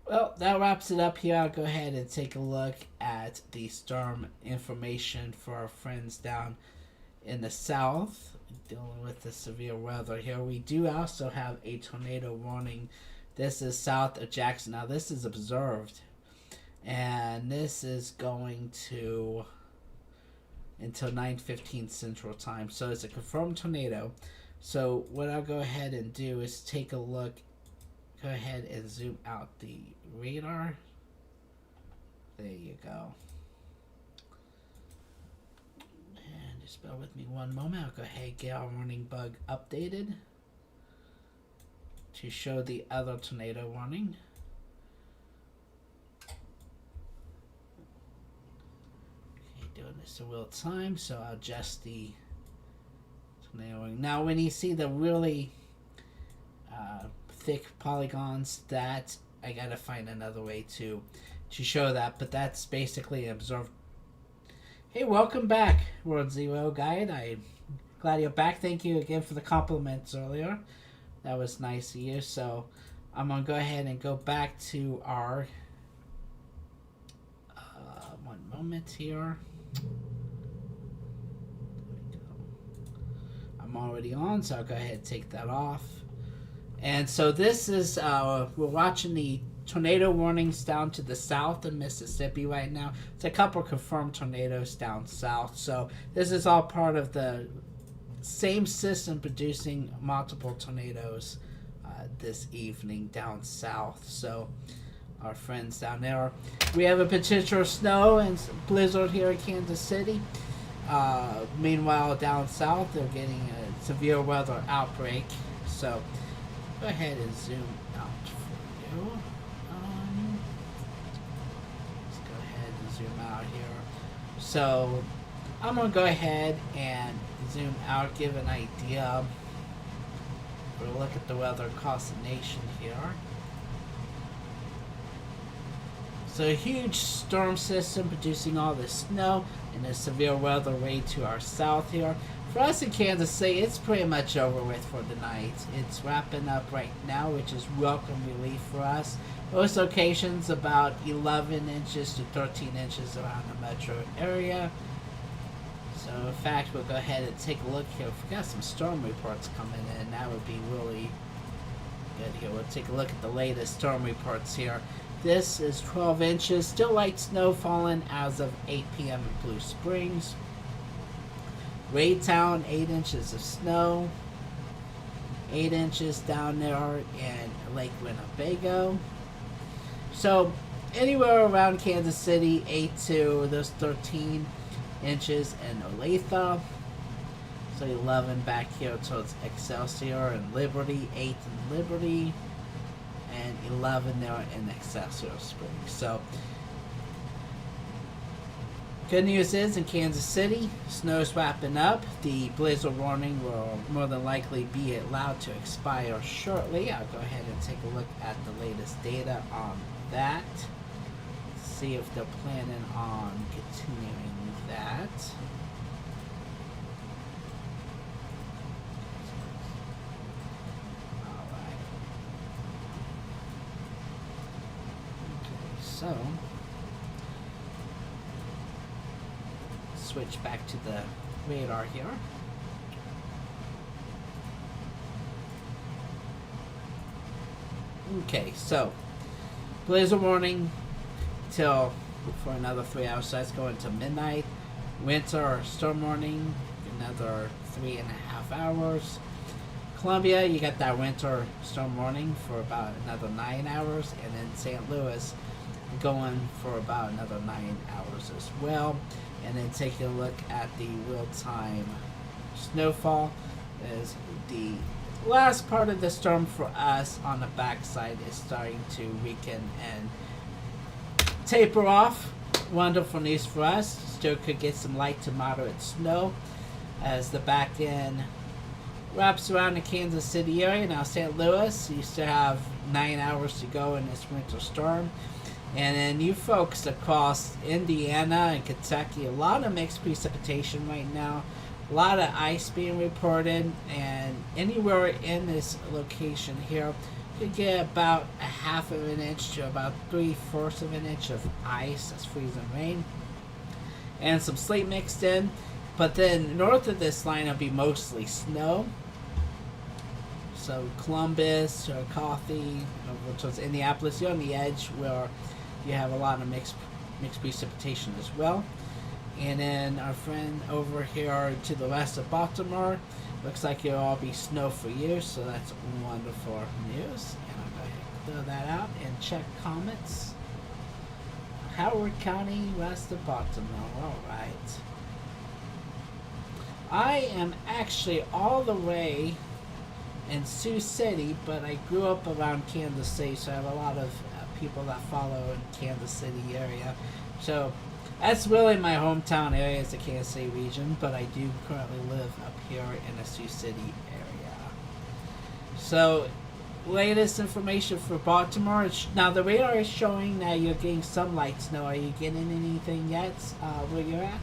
Well, that wraps it up here. I'll go ahead and take a look at the storm information for our friends down in the south dealing with the severe weather here. We do also have a tornado warning. This is south of Jackson. Now, this is observed, and this is going to until 9:15 Central Time. So it's a confirmed tornado. So what I'll go ahead and do is take a look. Go ahead and zoom out the radar. There you go. And just bear with me one moment. I'll go ahead and get our warning bug updated to show the other tornado warning. Okay, doing this in real time, so I'll adjust the tornado warning. Now, when you see the really thick polygons, that I gotta find another way to show that, but that's basically observed. Hey, welcome back, World Zero Guide. I'm glad you're back. Thank you again for the compliments earlier. That was nice of you. So I'm gonna go ahead and go back to our one moment here. I'm already on, so I'll go ahead and take that off. And so this is, we're watching the tornado warnings down to the south of Mississippi right now. It's a couple confirmed tornadoes down south. So this is all part of the same system producing multiple tornadoes this evening down south. So our friends down there, we have a potential snow and blizzard here in Kansas City. Meanwhile, down south, they're getting a severe weather outbreak. So go ahead and zoom out for you. Let's go ahead and zoom out here. So I'm going to go ahead and zoom out, give an idea. We'll look at the weather across the nation here. So a huge storm system producing all this snow and a severe weather way to our south here. For us in Kansas City, it's pretty much over with for the night. It's wrapping up right now, which is welcome relief for us. Most locations about 11 inches to 13 inches around the metro area. So in fact, we'll go ahead and take a look here. If we got some storm reports coming in, that would be really good here. We'll take a look at the latest storm reports here. This is 12 inches, still light snow falling as of 8 p.m. in Blue Springs. Raytown, 8 inches of snow. 8 inches down there in Lake Winnebago. So anywhere around Kansas City, 8 to those 13 inches in Olathe. So 11 back here towards Excelsior and Liberty, 8 in Liberty, and 11 there in Excelsior Springs. So good news is in Kansas City, snow's wrapping up. The blizzard warning will more than likely be allowed to expire shortly. I'll go ahead and take a look at the latest data on that. See if they're planning on continuing that. Alright. Okay, so switch back to the radar here. Okay, so blizzard warning till for another 3 hours, so that's going to midnight. Winter storm warning, another 3.5 hours. Columbia, you got that winter storm warning for about another 9 hours, and then St. Louis going for about another 9 hours as well. And then taking a look at the real-time snowfall, as the last part of the storm for us on the backside is starting to weaken and taper off. Wonderful news for us. Still could get some light to moderate snow as the back end wraps around the Kansas City area. Now St. Louis, you still have 9 hours to go in this winter storm. And then you folks across Indiana and Kentucky, a lot of mixed precipitation right now. A lot of ice being reported, and anywhere in this location here, you get about 1/2 of an inch to about 3/4 of an inch of ice. That's freezing rain. And some sleet mixed in. But then north of this line will be mostly snow. So Columbus or Coffee, over towards Indianapolis, you're on the edge where you have a lot of mixed precipitation as well. And then our friend over here to the west of Baltimore, looks like it'll all be snow for you, so that's wonderful news. And I'll go ahead and throw that out and check comments. Howard County, west of Baltimore. Alright. I am actually all the way in Sioux City, but I grew up around Kansas City, so I have a lot of people that follow in Kansas City area. So that's really my hometown area, is the Kansas City region, but I do currently live up here in the Sioux City area. So latest information for Baltimore. Now the radar is showing that you're getting some light snow. Are you getting anything yet where you're at?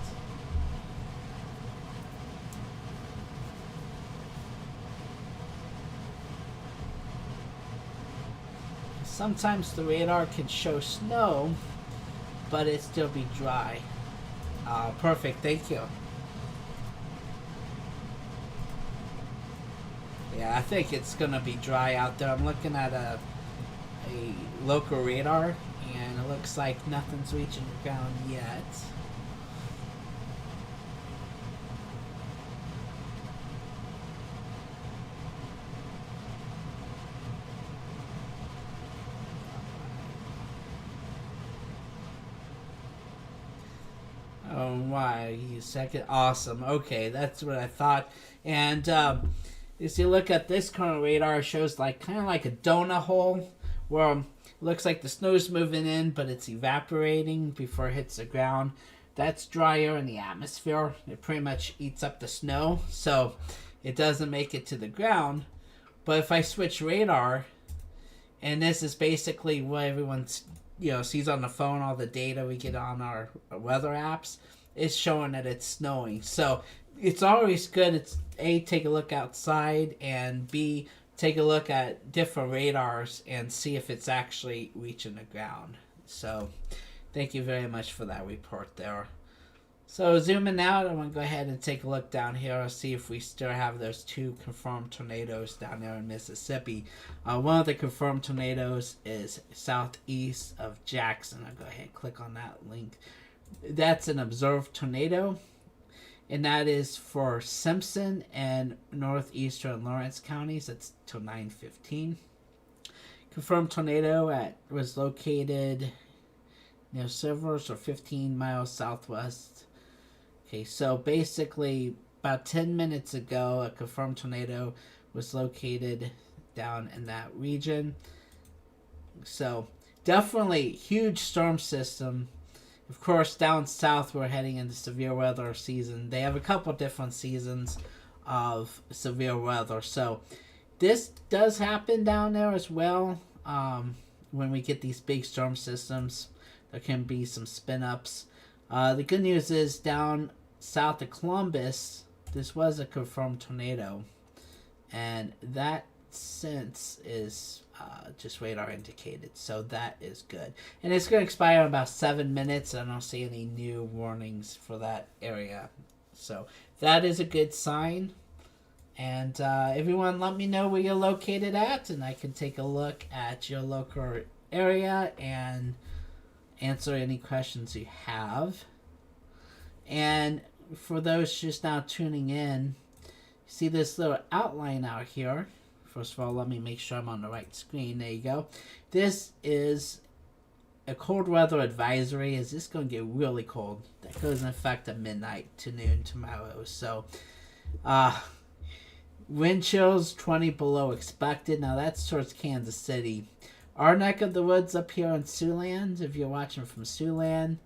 Sometimes the radar can show snow, but it still be dry. Perfect, thank you. Yeah, I think it's gonna be dry out there. I'm looking at a a local radar, and it looks like nothing's reaching the ground yet. Oh my, you second. Awesome. Okay, that's what I thought. And as you look at this current radar, it shows like kind of like a donut hole where it looks like the snow's moving in, but it's evaporating before it hits the ground. That's dry air in the atmosphere. It pretty much eats up the snow, so it doesn't make it to the ground. But if I switch radar, and this is basically what everyone's sees on the phone, all the data we get on our weather apps, is showing that it's snowing. So it's always good. It's A, take a look outside, and B, take a look at different radars and see if it's actually reaching the ground. So thank you very much for that report there. So zooming out, I want to go ahead and take a look down here and see if we still have those 2 confirmed tornadoes down there in Mississippi. One of the confirmed tornadoes is southeast of Jackson. I'll go ahead and click on that link. That's an observed tornado, and that is for Simpson and northeastern Lawrence counties. That's till 9:15. Confirmed tornado was located near Silvers, or 15 miles southwest. Okay, so basically about 10 minutes ago, a confirmed tornado was located down in that region. So definitely huge storm system. Of course, down south, we're heading into severe weather season. They have a couple different seasons of severe weather. So this does happen down there as well. When we get these big storm systems, there can be some spin-ups. The good news is down south of Columbus, this was a confirmed tornado. And that sense is just radar indicated. So that is good. And it's going to expire in about 7 minutes. I don't see any new warnings for that area. So that is a good sign. And everyone, let me know where you're located at, and I can take a look at your local area and answer any questions you have. And for those just now tuning in, see this little outline out here. First of all, let me make sure I'm on the right screen. There you go. This is a cold weather advisory. Is this going to get really cold? That goes in effect at midnight to noon tomorrow. So, wind chills 20 below expected. Now that's towards Kansas City. Our neck of the woods up here in Siouxland, if you're watching from Siouxland,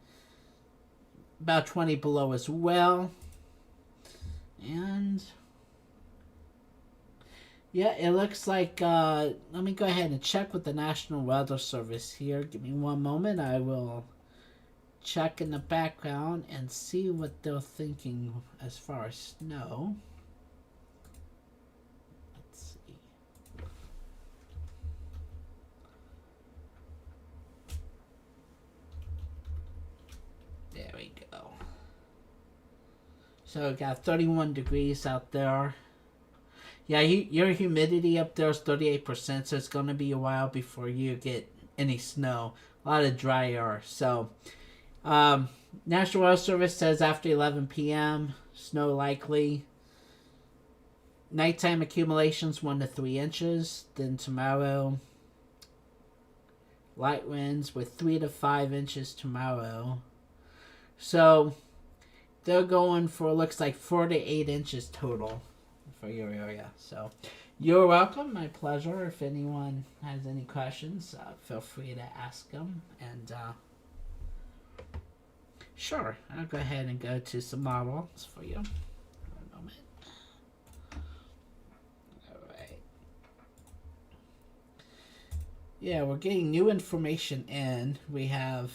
about 20 below as well. And yeah, it looks like, let me go ahead and check with the National Weather Service here. Give me one moment. I will check in the background and see what they're thinking as far as snow. Let's see. There we go. So we got 31 degrees out there. Yeah, your humidity up there is 38%, so it's going to be a while before you get any snow. A lot of dry air. So, National Weather Service says after 11 p.m., snow likely. Nighttime accumulations 1 to 3 inches. Then tomorrow, light winds with 3 to 5 inches tomorrow. So, they're going for, looks like 4 to 8 inches total for your area. So you're welcome. My pleasure. If anyone has any questions, feel free to ask them. And sure, I'll go ahead and go to some models for you. One moment. All right. Yeah, we're getting new information in. We have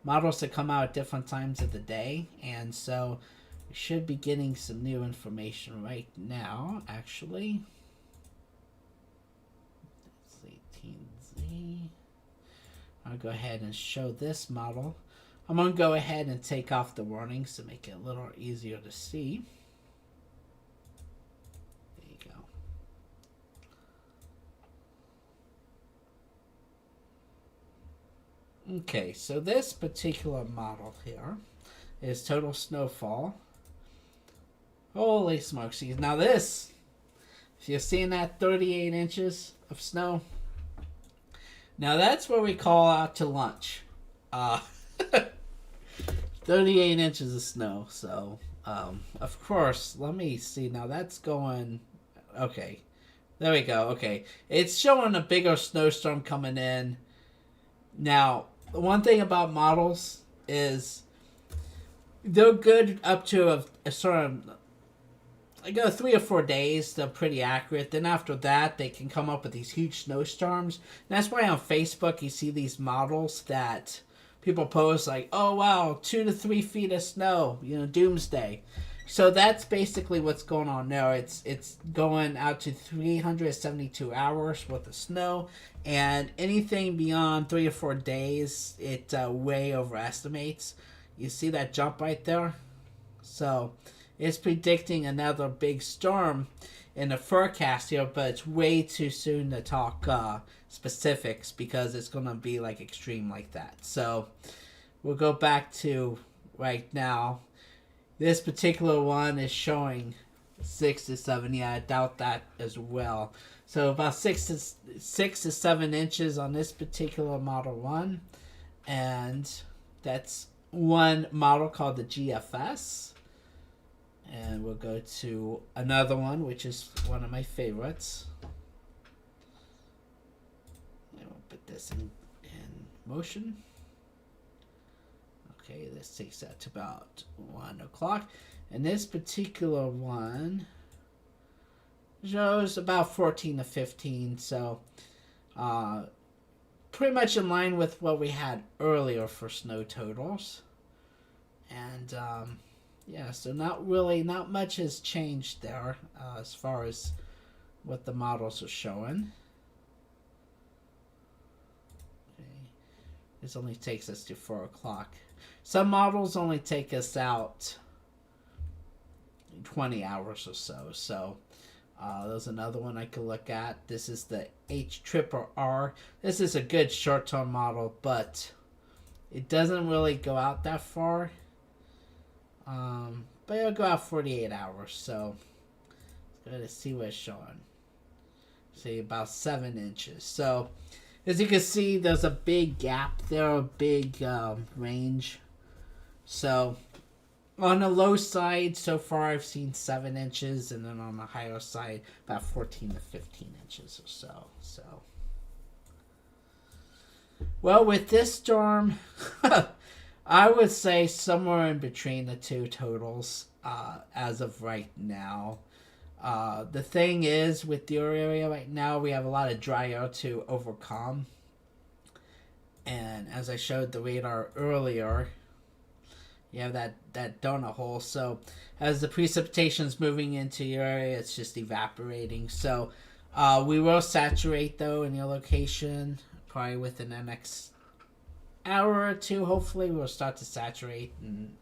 models that come out at different times of the day, and so we should be getting some new information right now, actually. That's 18Z. I'll go ahead and show this model. I'm going to go ahead and take off the warnings to make it a little easier to see. There you go. Okay, so this particular model here is total snowfall. Holy smokes. Now this, if you're seeing that 38 inches of snow, now that's what we call out to lunch. Uh, 38 inches of snow. So, of course, let me see. Now that's going, okay. There we go. Okay. It's showing a bigger snowstorm coming in. Now, the one thing about models is they're good up to a sort of like 3 or 4 days. They're pretty accurate. Then after that, they can come up with these huge snowstorms. And that's why on Facebook you see these models that people post like, "Oh wow, 2 to 3 feet of snow," doomsday. So that's basically what's going on now. It's going out to 372 hours worth of snow, and anything beyond 3 or 4 days, it way overestimates. You see that jump right there? So it's predicting another big storm in the forecast here, but it's way too soon to talk specifics because it's going to be like extreme like that. So we'll go back to right now. This particular one is showing 6 to 7. Yeah, I doubt that as well. So about 6 to 7 inches on this particular Model 1. And that's one model called the GFS. And we'll go to another one, which is one of my favorites. And we'll put this in motion. Okay, this takes that to about 1 o'clock. And this particular one shows about 14 to 15. So pretty much in line with what we had earlier for snow totals. And yeah, so not much has changed there as far as what the models are showing. Okay. This only takes us to 4 o'clock. Some models only take us out 20 hours or so. So there's another one I could look at. This is the HRRR. This is a good short-term model, but it doesn't really go out that far. But it'll go out 48 hours. So let's see what it's showing. See, about 7 inches. So as you can see, there's a big gap there, a big range. So on the low side, so far I've seen 7 inches, and then on the higher side, about 14 to 15 inches or so. So, well, with this storm, I would say somewhere in between the two totals as of right now. The thing is, with your area right now, we have a lot of dry air to overcome. And as I showed the radar earlier, you have that donut hole. So as the precipitation's moving into your area, it's just evaporating. So we will saturate, though, in your location. Probably within the next hour or two, hopefully, we'll start to saturate. And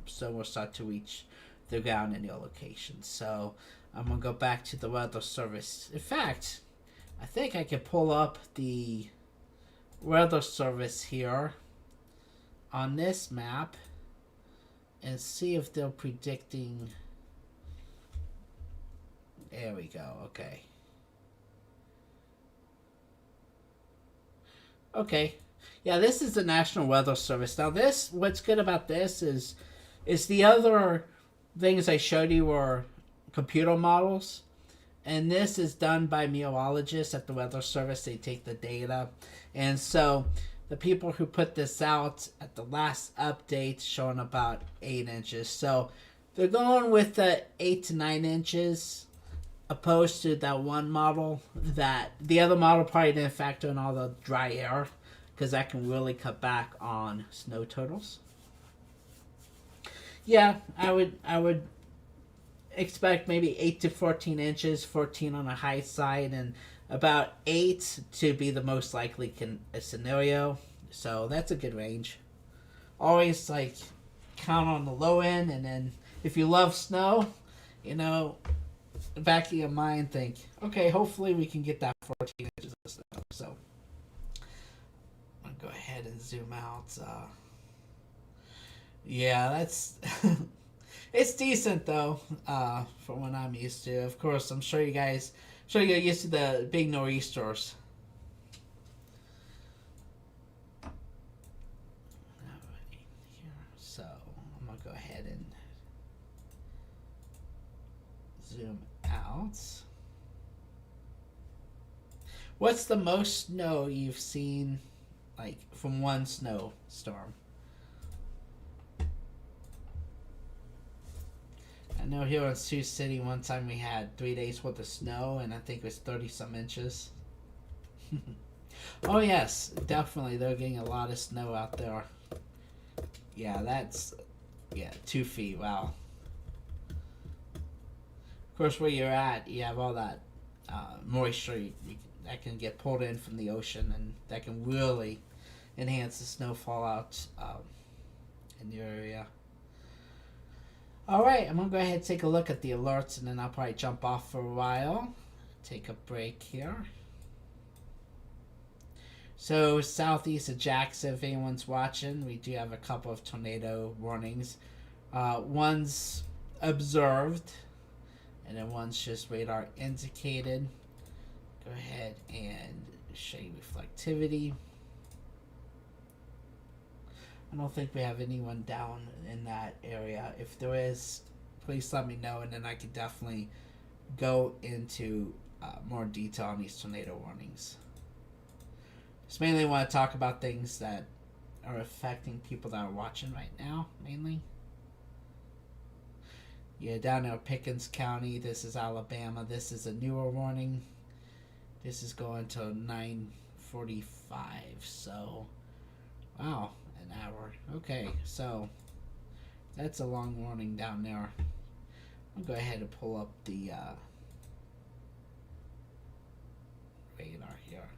so we'll start to reach the ground in your location. So I'm going to go back to the weather service. In fact, I think I can pull up the weather service here on this map and see if they're predicting. There we go. Okay. Okay. Yeah, this is the National Weather Service. Now this, what's good about this is the other things I showed you were computer models. And this is done by meteorologists at the Weather Service. They take the data. And so the people who put this out at the last update showing about 8 inches. So they're going with the 8 to 9 inches opposed to that one model. That the other model probably didn't factor in all the dry air, because that can really cut back on snow totals. Yeah, I would expect maybe 8 to 14 inches, 14 on the high side, and about 8 to be the most likely scenario. So that's a good range. Always like count on the low end, and then if you love snow, back of your mind think, okay, hopefully we can get that 14 inches of snow. So I'll go ahead and zoom out. Yeah, that's it's decent though, from what I'm used to. Of course, I'm sure you guys, sure you get used to the big nor'easters. So I'm gonna go ahead and zoom out. What's the most snow you've seen, like from one snowstorm? I know here in Sioux City, one time we had 3 days worth of snow, and I think it was 30 some inches. Oh yes, definitely. They're getting a lot of snow out there. Yeah, that's 2 feet. Wow. Of course, where you're at, you have all that moisture that can get pulled in from the ocean, and that can really enhance the snowfall out in your area. All right, I'm gonna go ahead and take a look at the alerts, and then I'll probably jump off for a while. Take a break here. So southeast of Jackson, if anyone's watching, we do have a couple of tornado warnings. One's observed, and then one's just radar indicated. Go ahead and show you reflectivity. I don't think we have anyone down in that area. If there is, please let me know, and then I could definitely go into more detail on these tornado warnings. Just mainly want to talk about things that are affecting people that are watching right now, mainly. Yeah, down in Pickens County, this is Alabama. This is a newer warning. This is going to 9:45, so wow, an hour. Okay, so that's a long warning down there. I'll go ahead and pull up the radar here.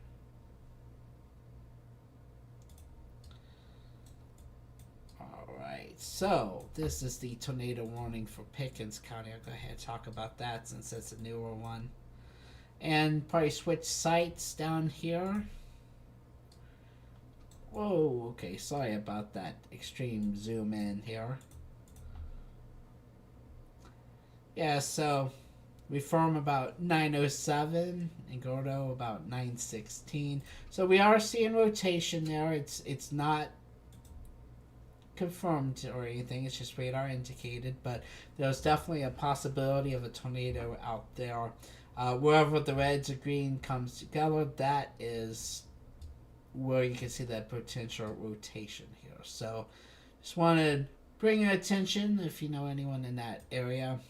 Alright, so this is the tornado warning for Pickens County. I'll go ahead and talk about that since it's a newer one. And probably switch sites down here. Whoa, okay, sorry about that extreme zoom in here. Yeah, so we form about 9:07 and Gordo about 9:16. So we are seeing rotation there. It's not confirmed or anything, it's just radar indicated, but there's definitely a possibility of a tornado out there. Wherever the reds or green comes together, that is where you can see that potential rotation here. So just wanted to bring your attention if you know anyone in that area.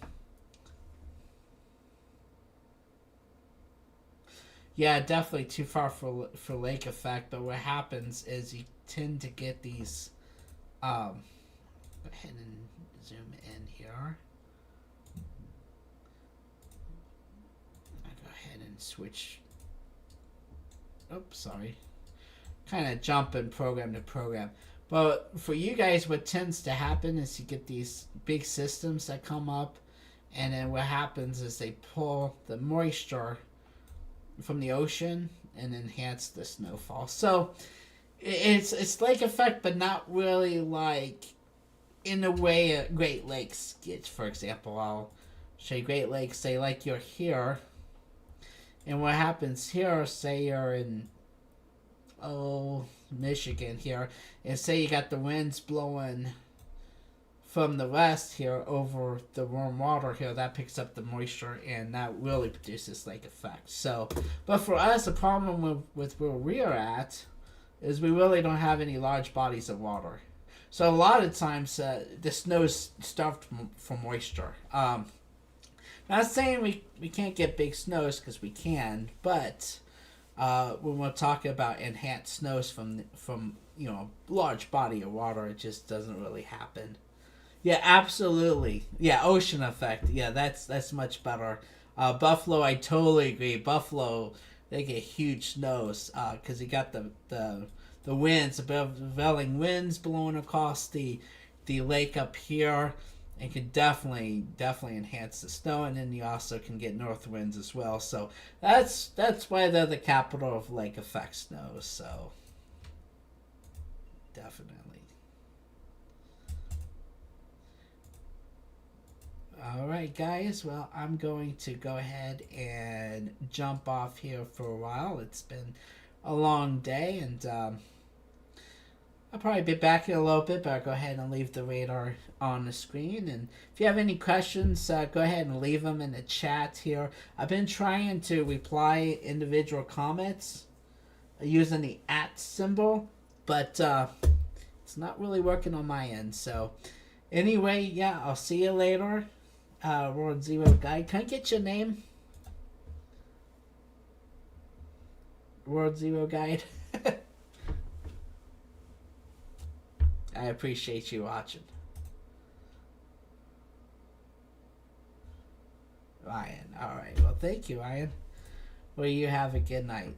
Yeah, definitely too far for lake effect, but what happens is you tend to get these go ahead and zoom in here. I'll go ahead and switch. Oops, sorry. Kind of jumping program to program. But for you guys, what tends to happen is you get these big systems that come up, and then what happens is they pull the moisture from the ocean and enhance the snowfall. So it's lake effect, but not really like in the way Great Lakes gets. For example, I'll show you Great Lakes. Say like you're here, and what happens here? Say you're in Michigan here, and say you got the winds blowing from the west here over the warm water here, that picks up the moisture, and that really produces lake effect. So, but for us, the problem with where we are at is we really don't have any large bodies of water. So a lot of times the snow's stuffed for moisture. Not saying we can't get big snows, because we can, but when we're talking about enhanced snows from large body of water, it just doesn't really happen. Yeah, absolutely. Yeah, ocean effect. Yeah, that's much better. Buffalo, I totally agree. Buffalo, they get huge snows because you got the winds, the prevailing winds blowing across the lake up here, and can definitely enhance the snow. And then you also can get north winds as well. So that's why they're the capital of lake effect snows. So definitely. All right, guys. Well, I'm going to go ahead and jump off here for a while. It's been a long day, and I'll probably be back in a little bit, but I'll go ahead and leave the radar on the screen. And if you have any questions, go ahead and leave them in the chat here. I've been trying to reply individual comments using the @ symbol, but it's not really working on my end. So anyway, yeah, I'll see you later. World Zero Guide. Can I get your name? World Zero Guide. I appreciate you watching. Ryan. Alright. Well, thank you, Ryan. Well, you have a good night.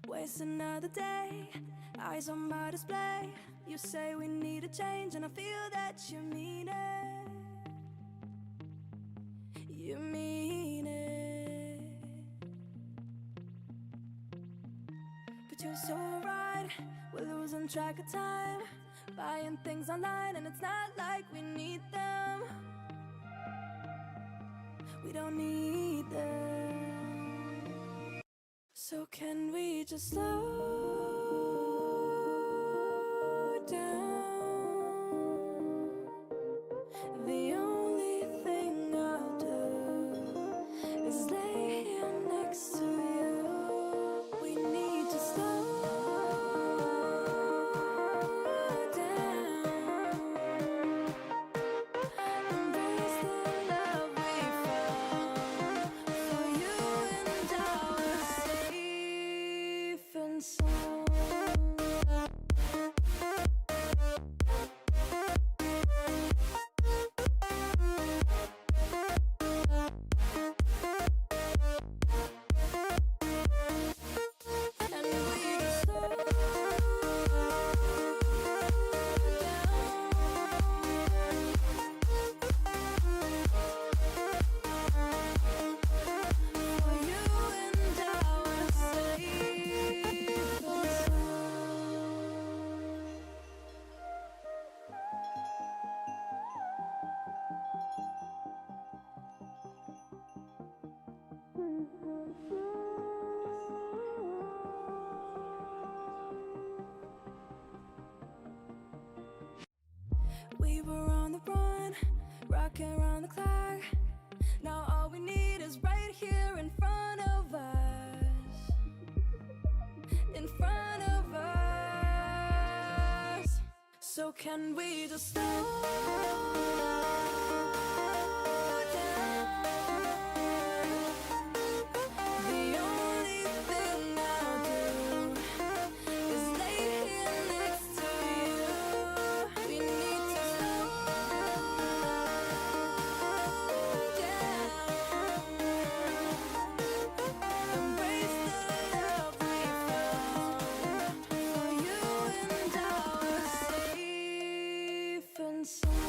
Waste another day, eyes on my display. You say we need a change, and I feel that you mean it. You mean it. But you're so right, we're losing track of time, buying things online, and it's not like we need them. We don't need them. So can we just slow down? The only thing I'll do is lay here next to you. We need to slow down. Embrace the love we found. For you and I, we're safe and sound. rocking around the clock. Now all we need is right here in front of us. In front of us. So can we just slow down? The only thing I'll do is lay here next to you. We need to slow down. Embrace the love we found. For you and I are safe and sound.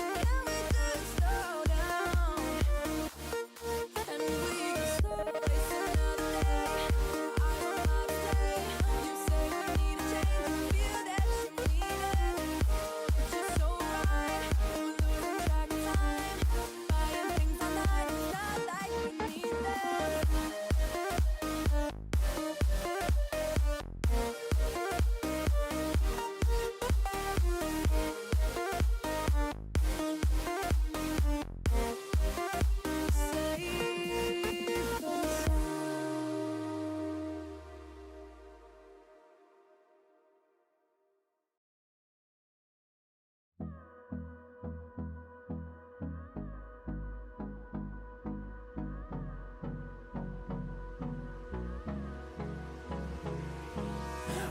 Can we just slow down? And we can slow waste another day. I will not stay. You say we need a change. You feel that you need it. It's just so right. We're losing track of time. Buying things online. It's not like we need them. Safe and sound.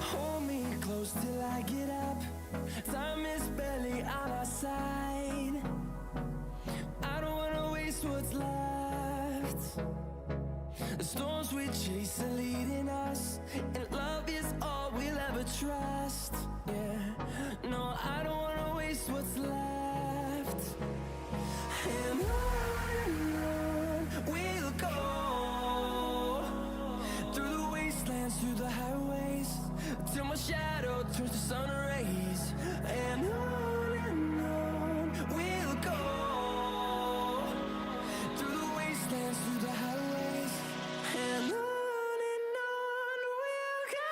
Hold me close till I get up. Time is barely on our side. I don't wanna waste what's left. The storms we chase are leading us, and love is all we'll ever trust. Yeah, no, I don't wanna waste what's left. And on we'll go, through the wastelands, through the highways, till my shadow turns to sun rays. And on we'll go, through the wastelands, through the highways, and on we'll go.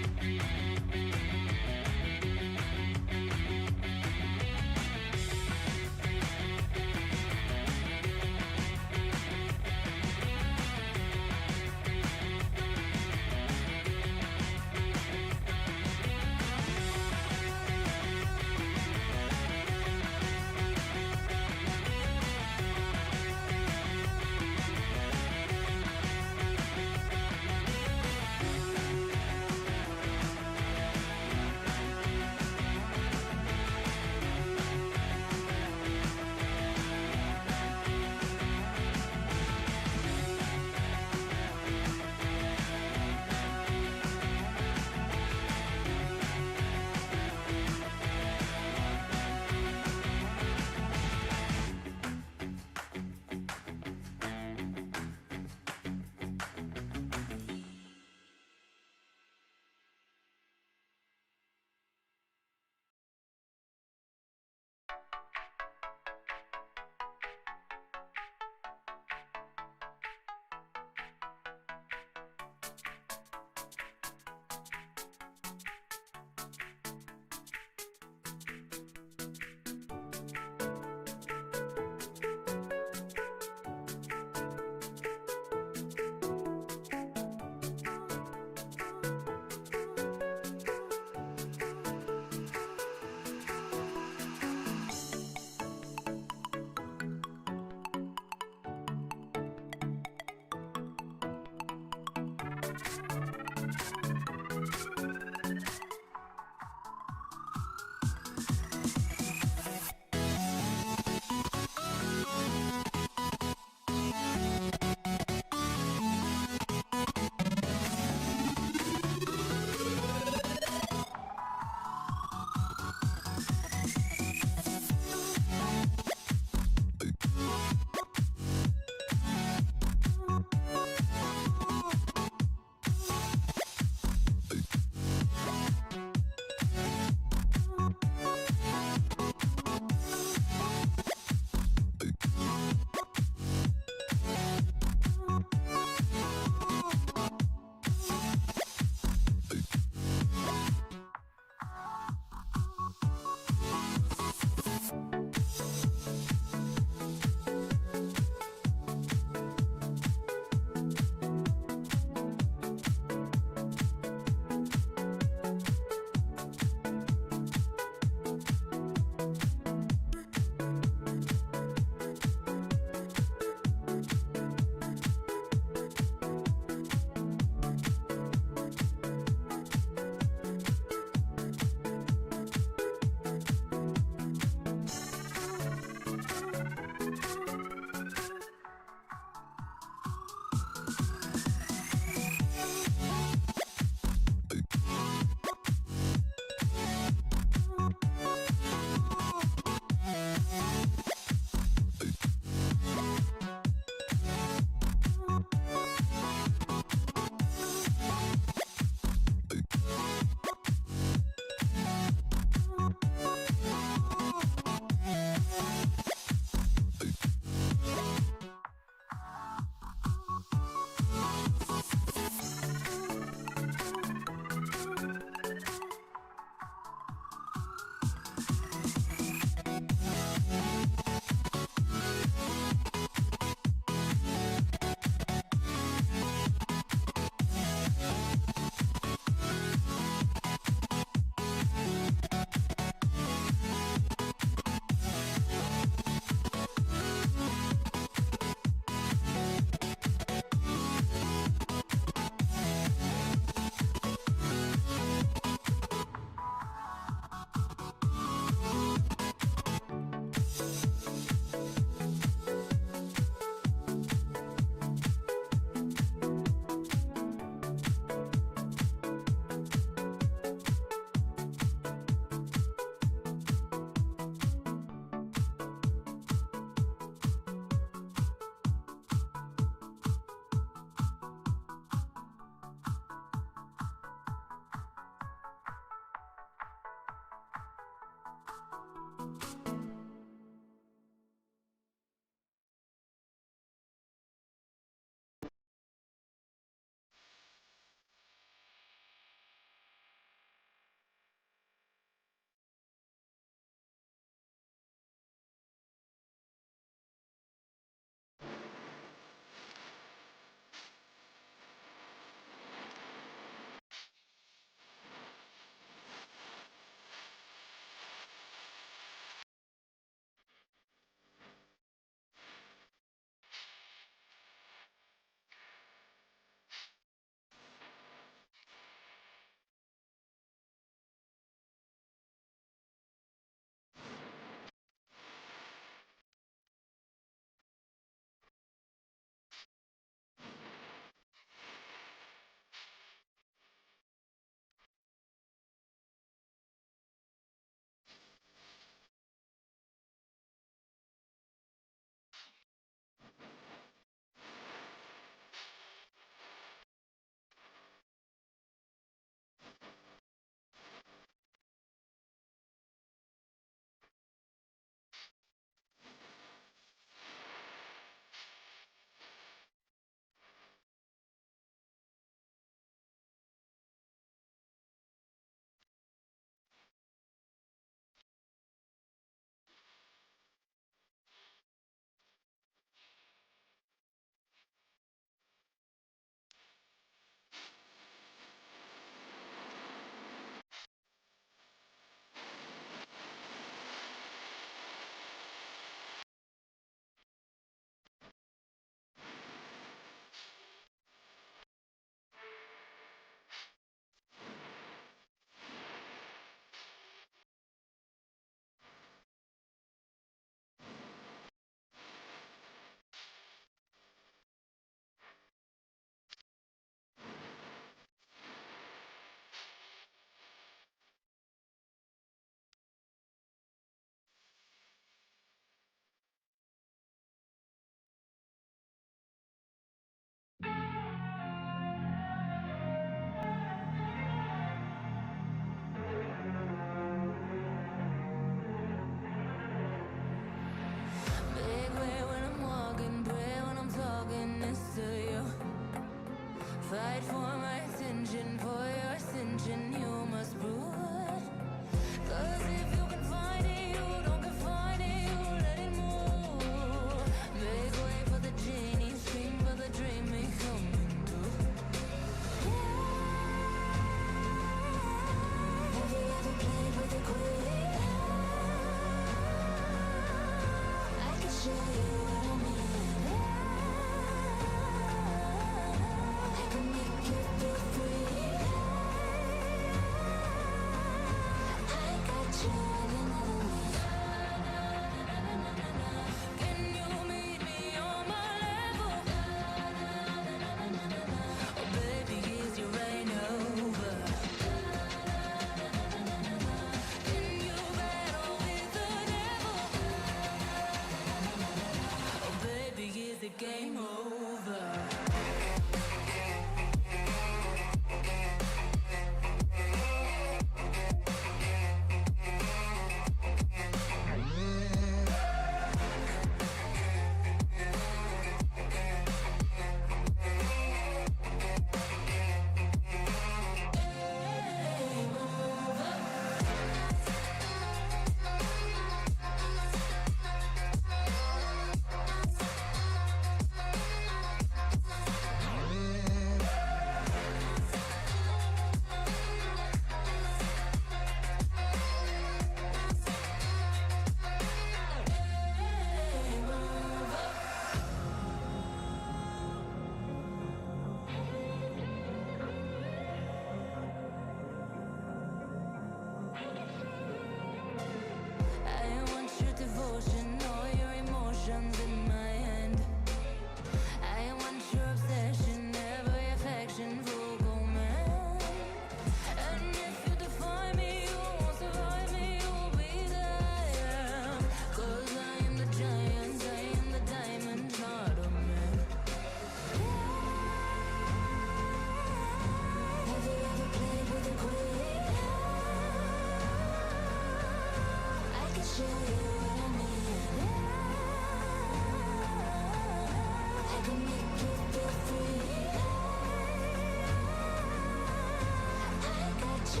Can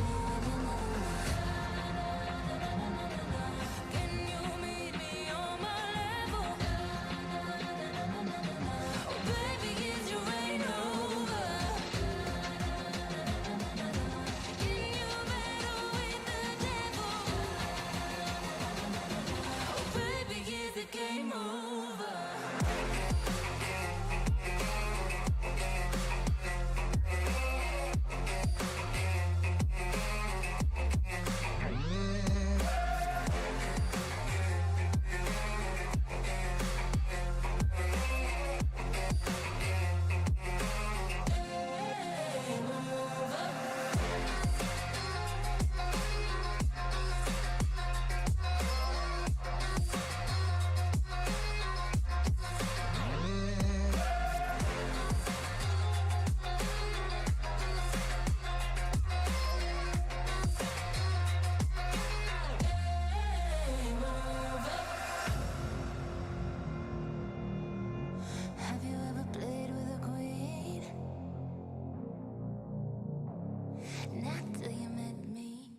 you meet me on my level? Oh, baby, is your rain over? Can you battle with the devil? Oh, baby, is the game over? Have you ever played with a queen? Not till you met me.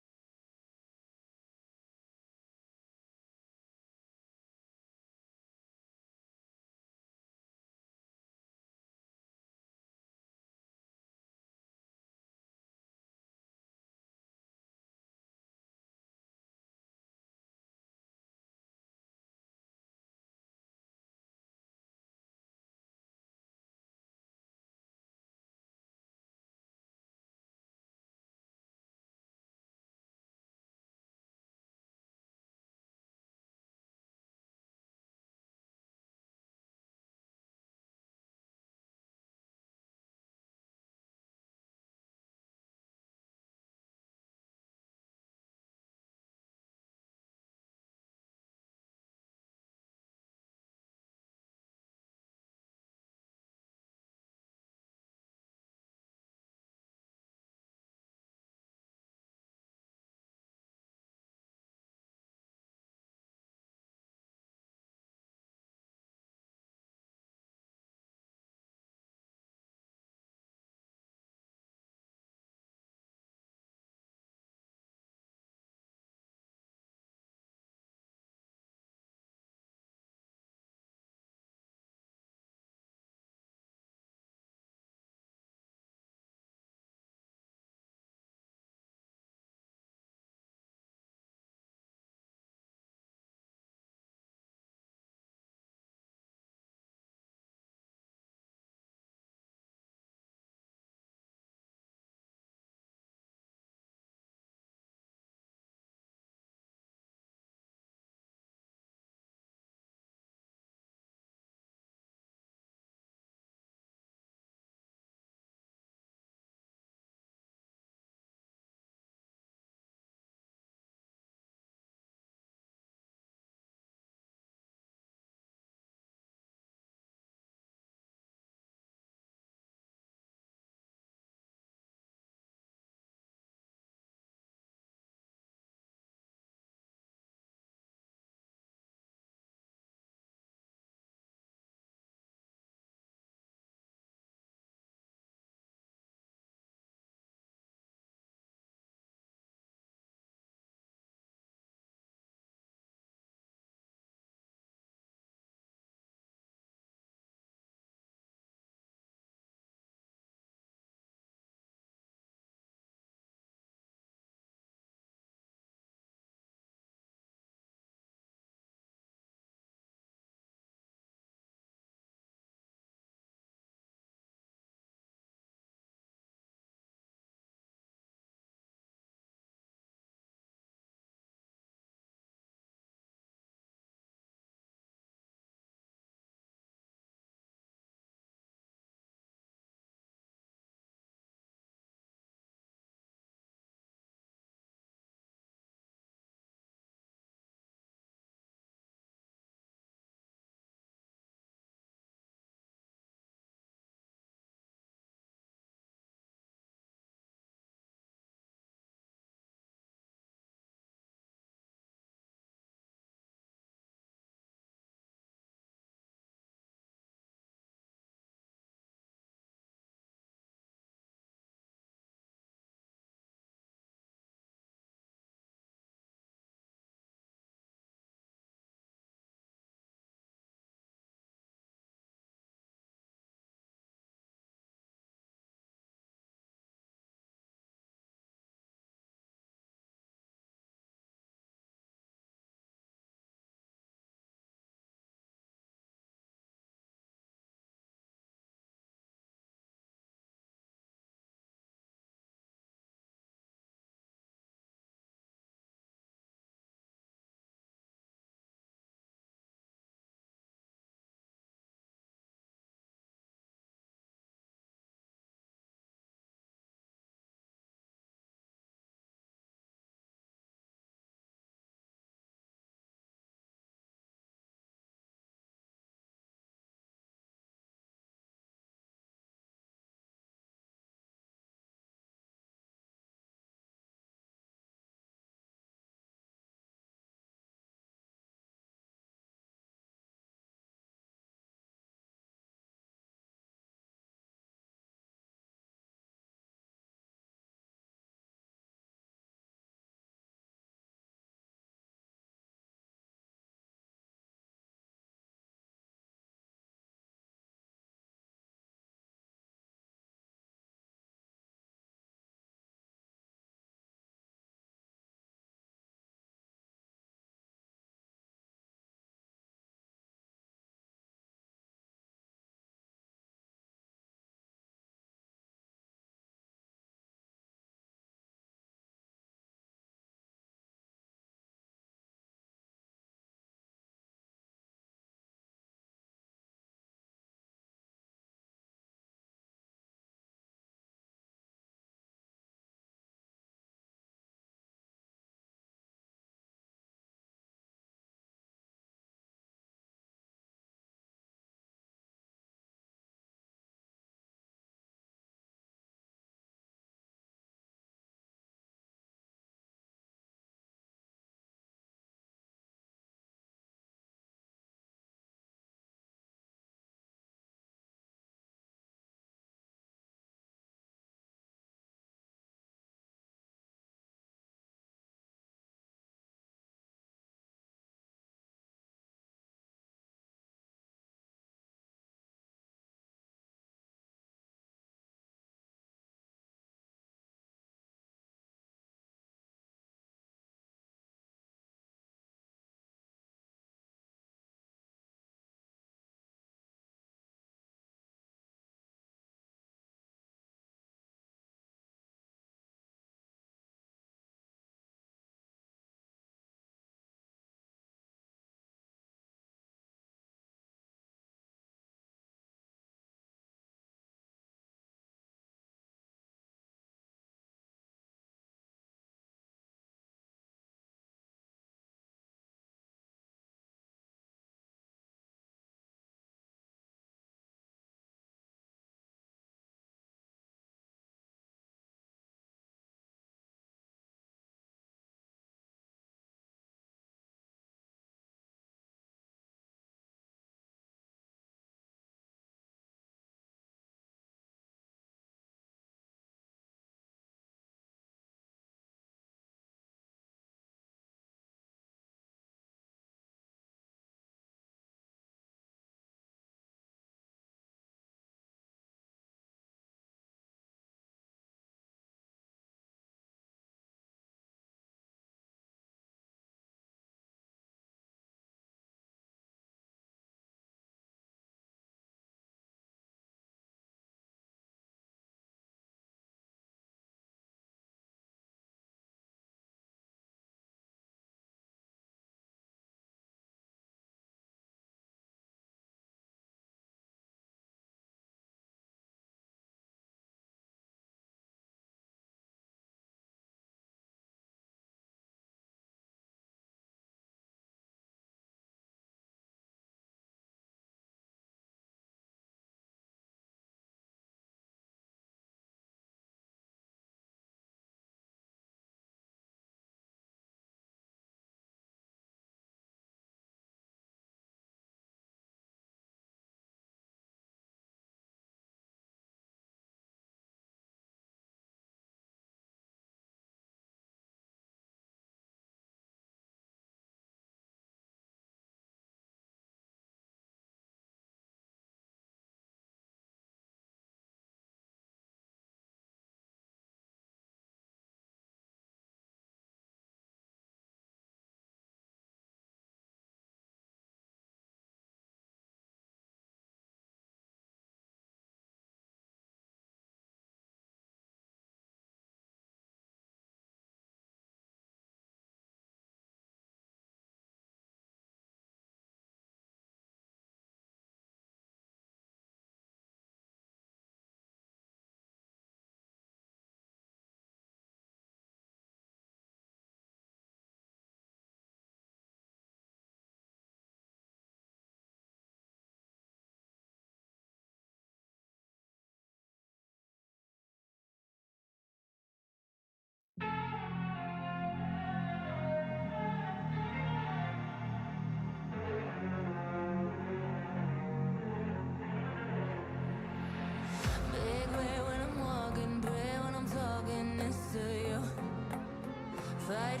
fight.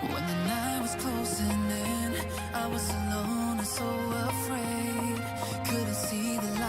When the night was closing in, I was alone and so afraid. Couldn't see the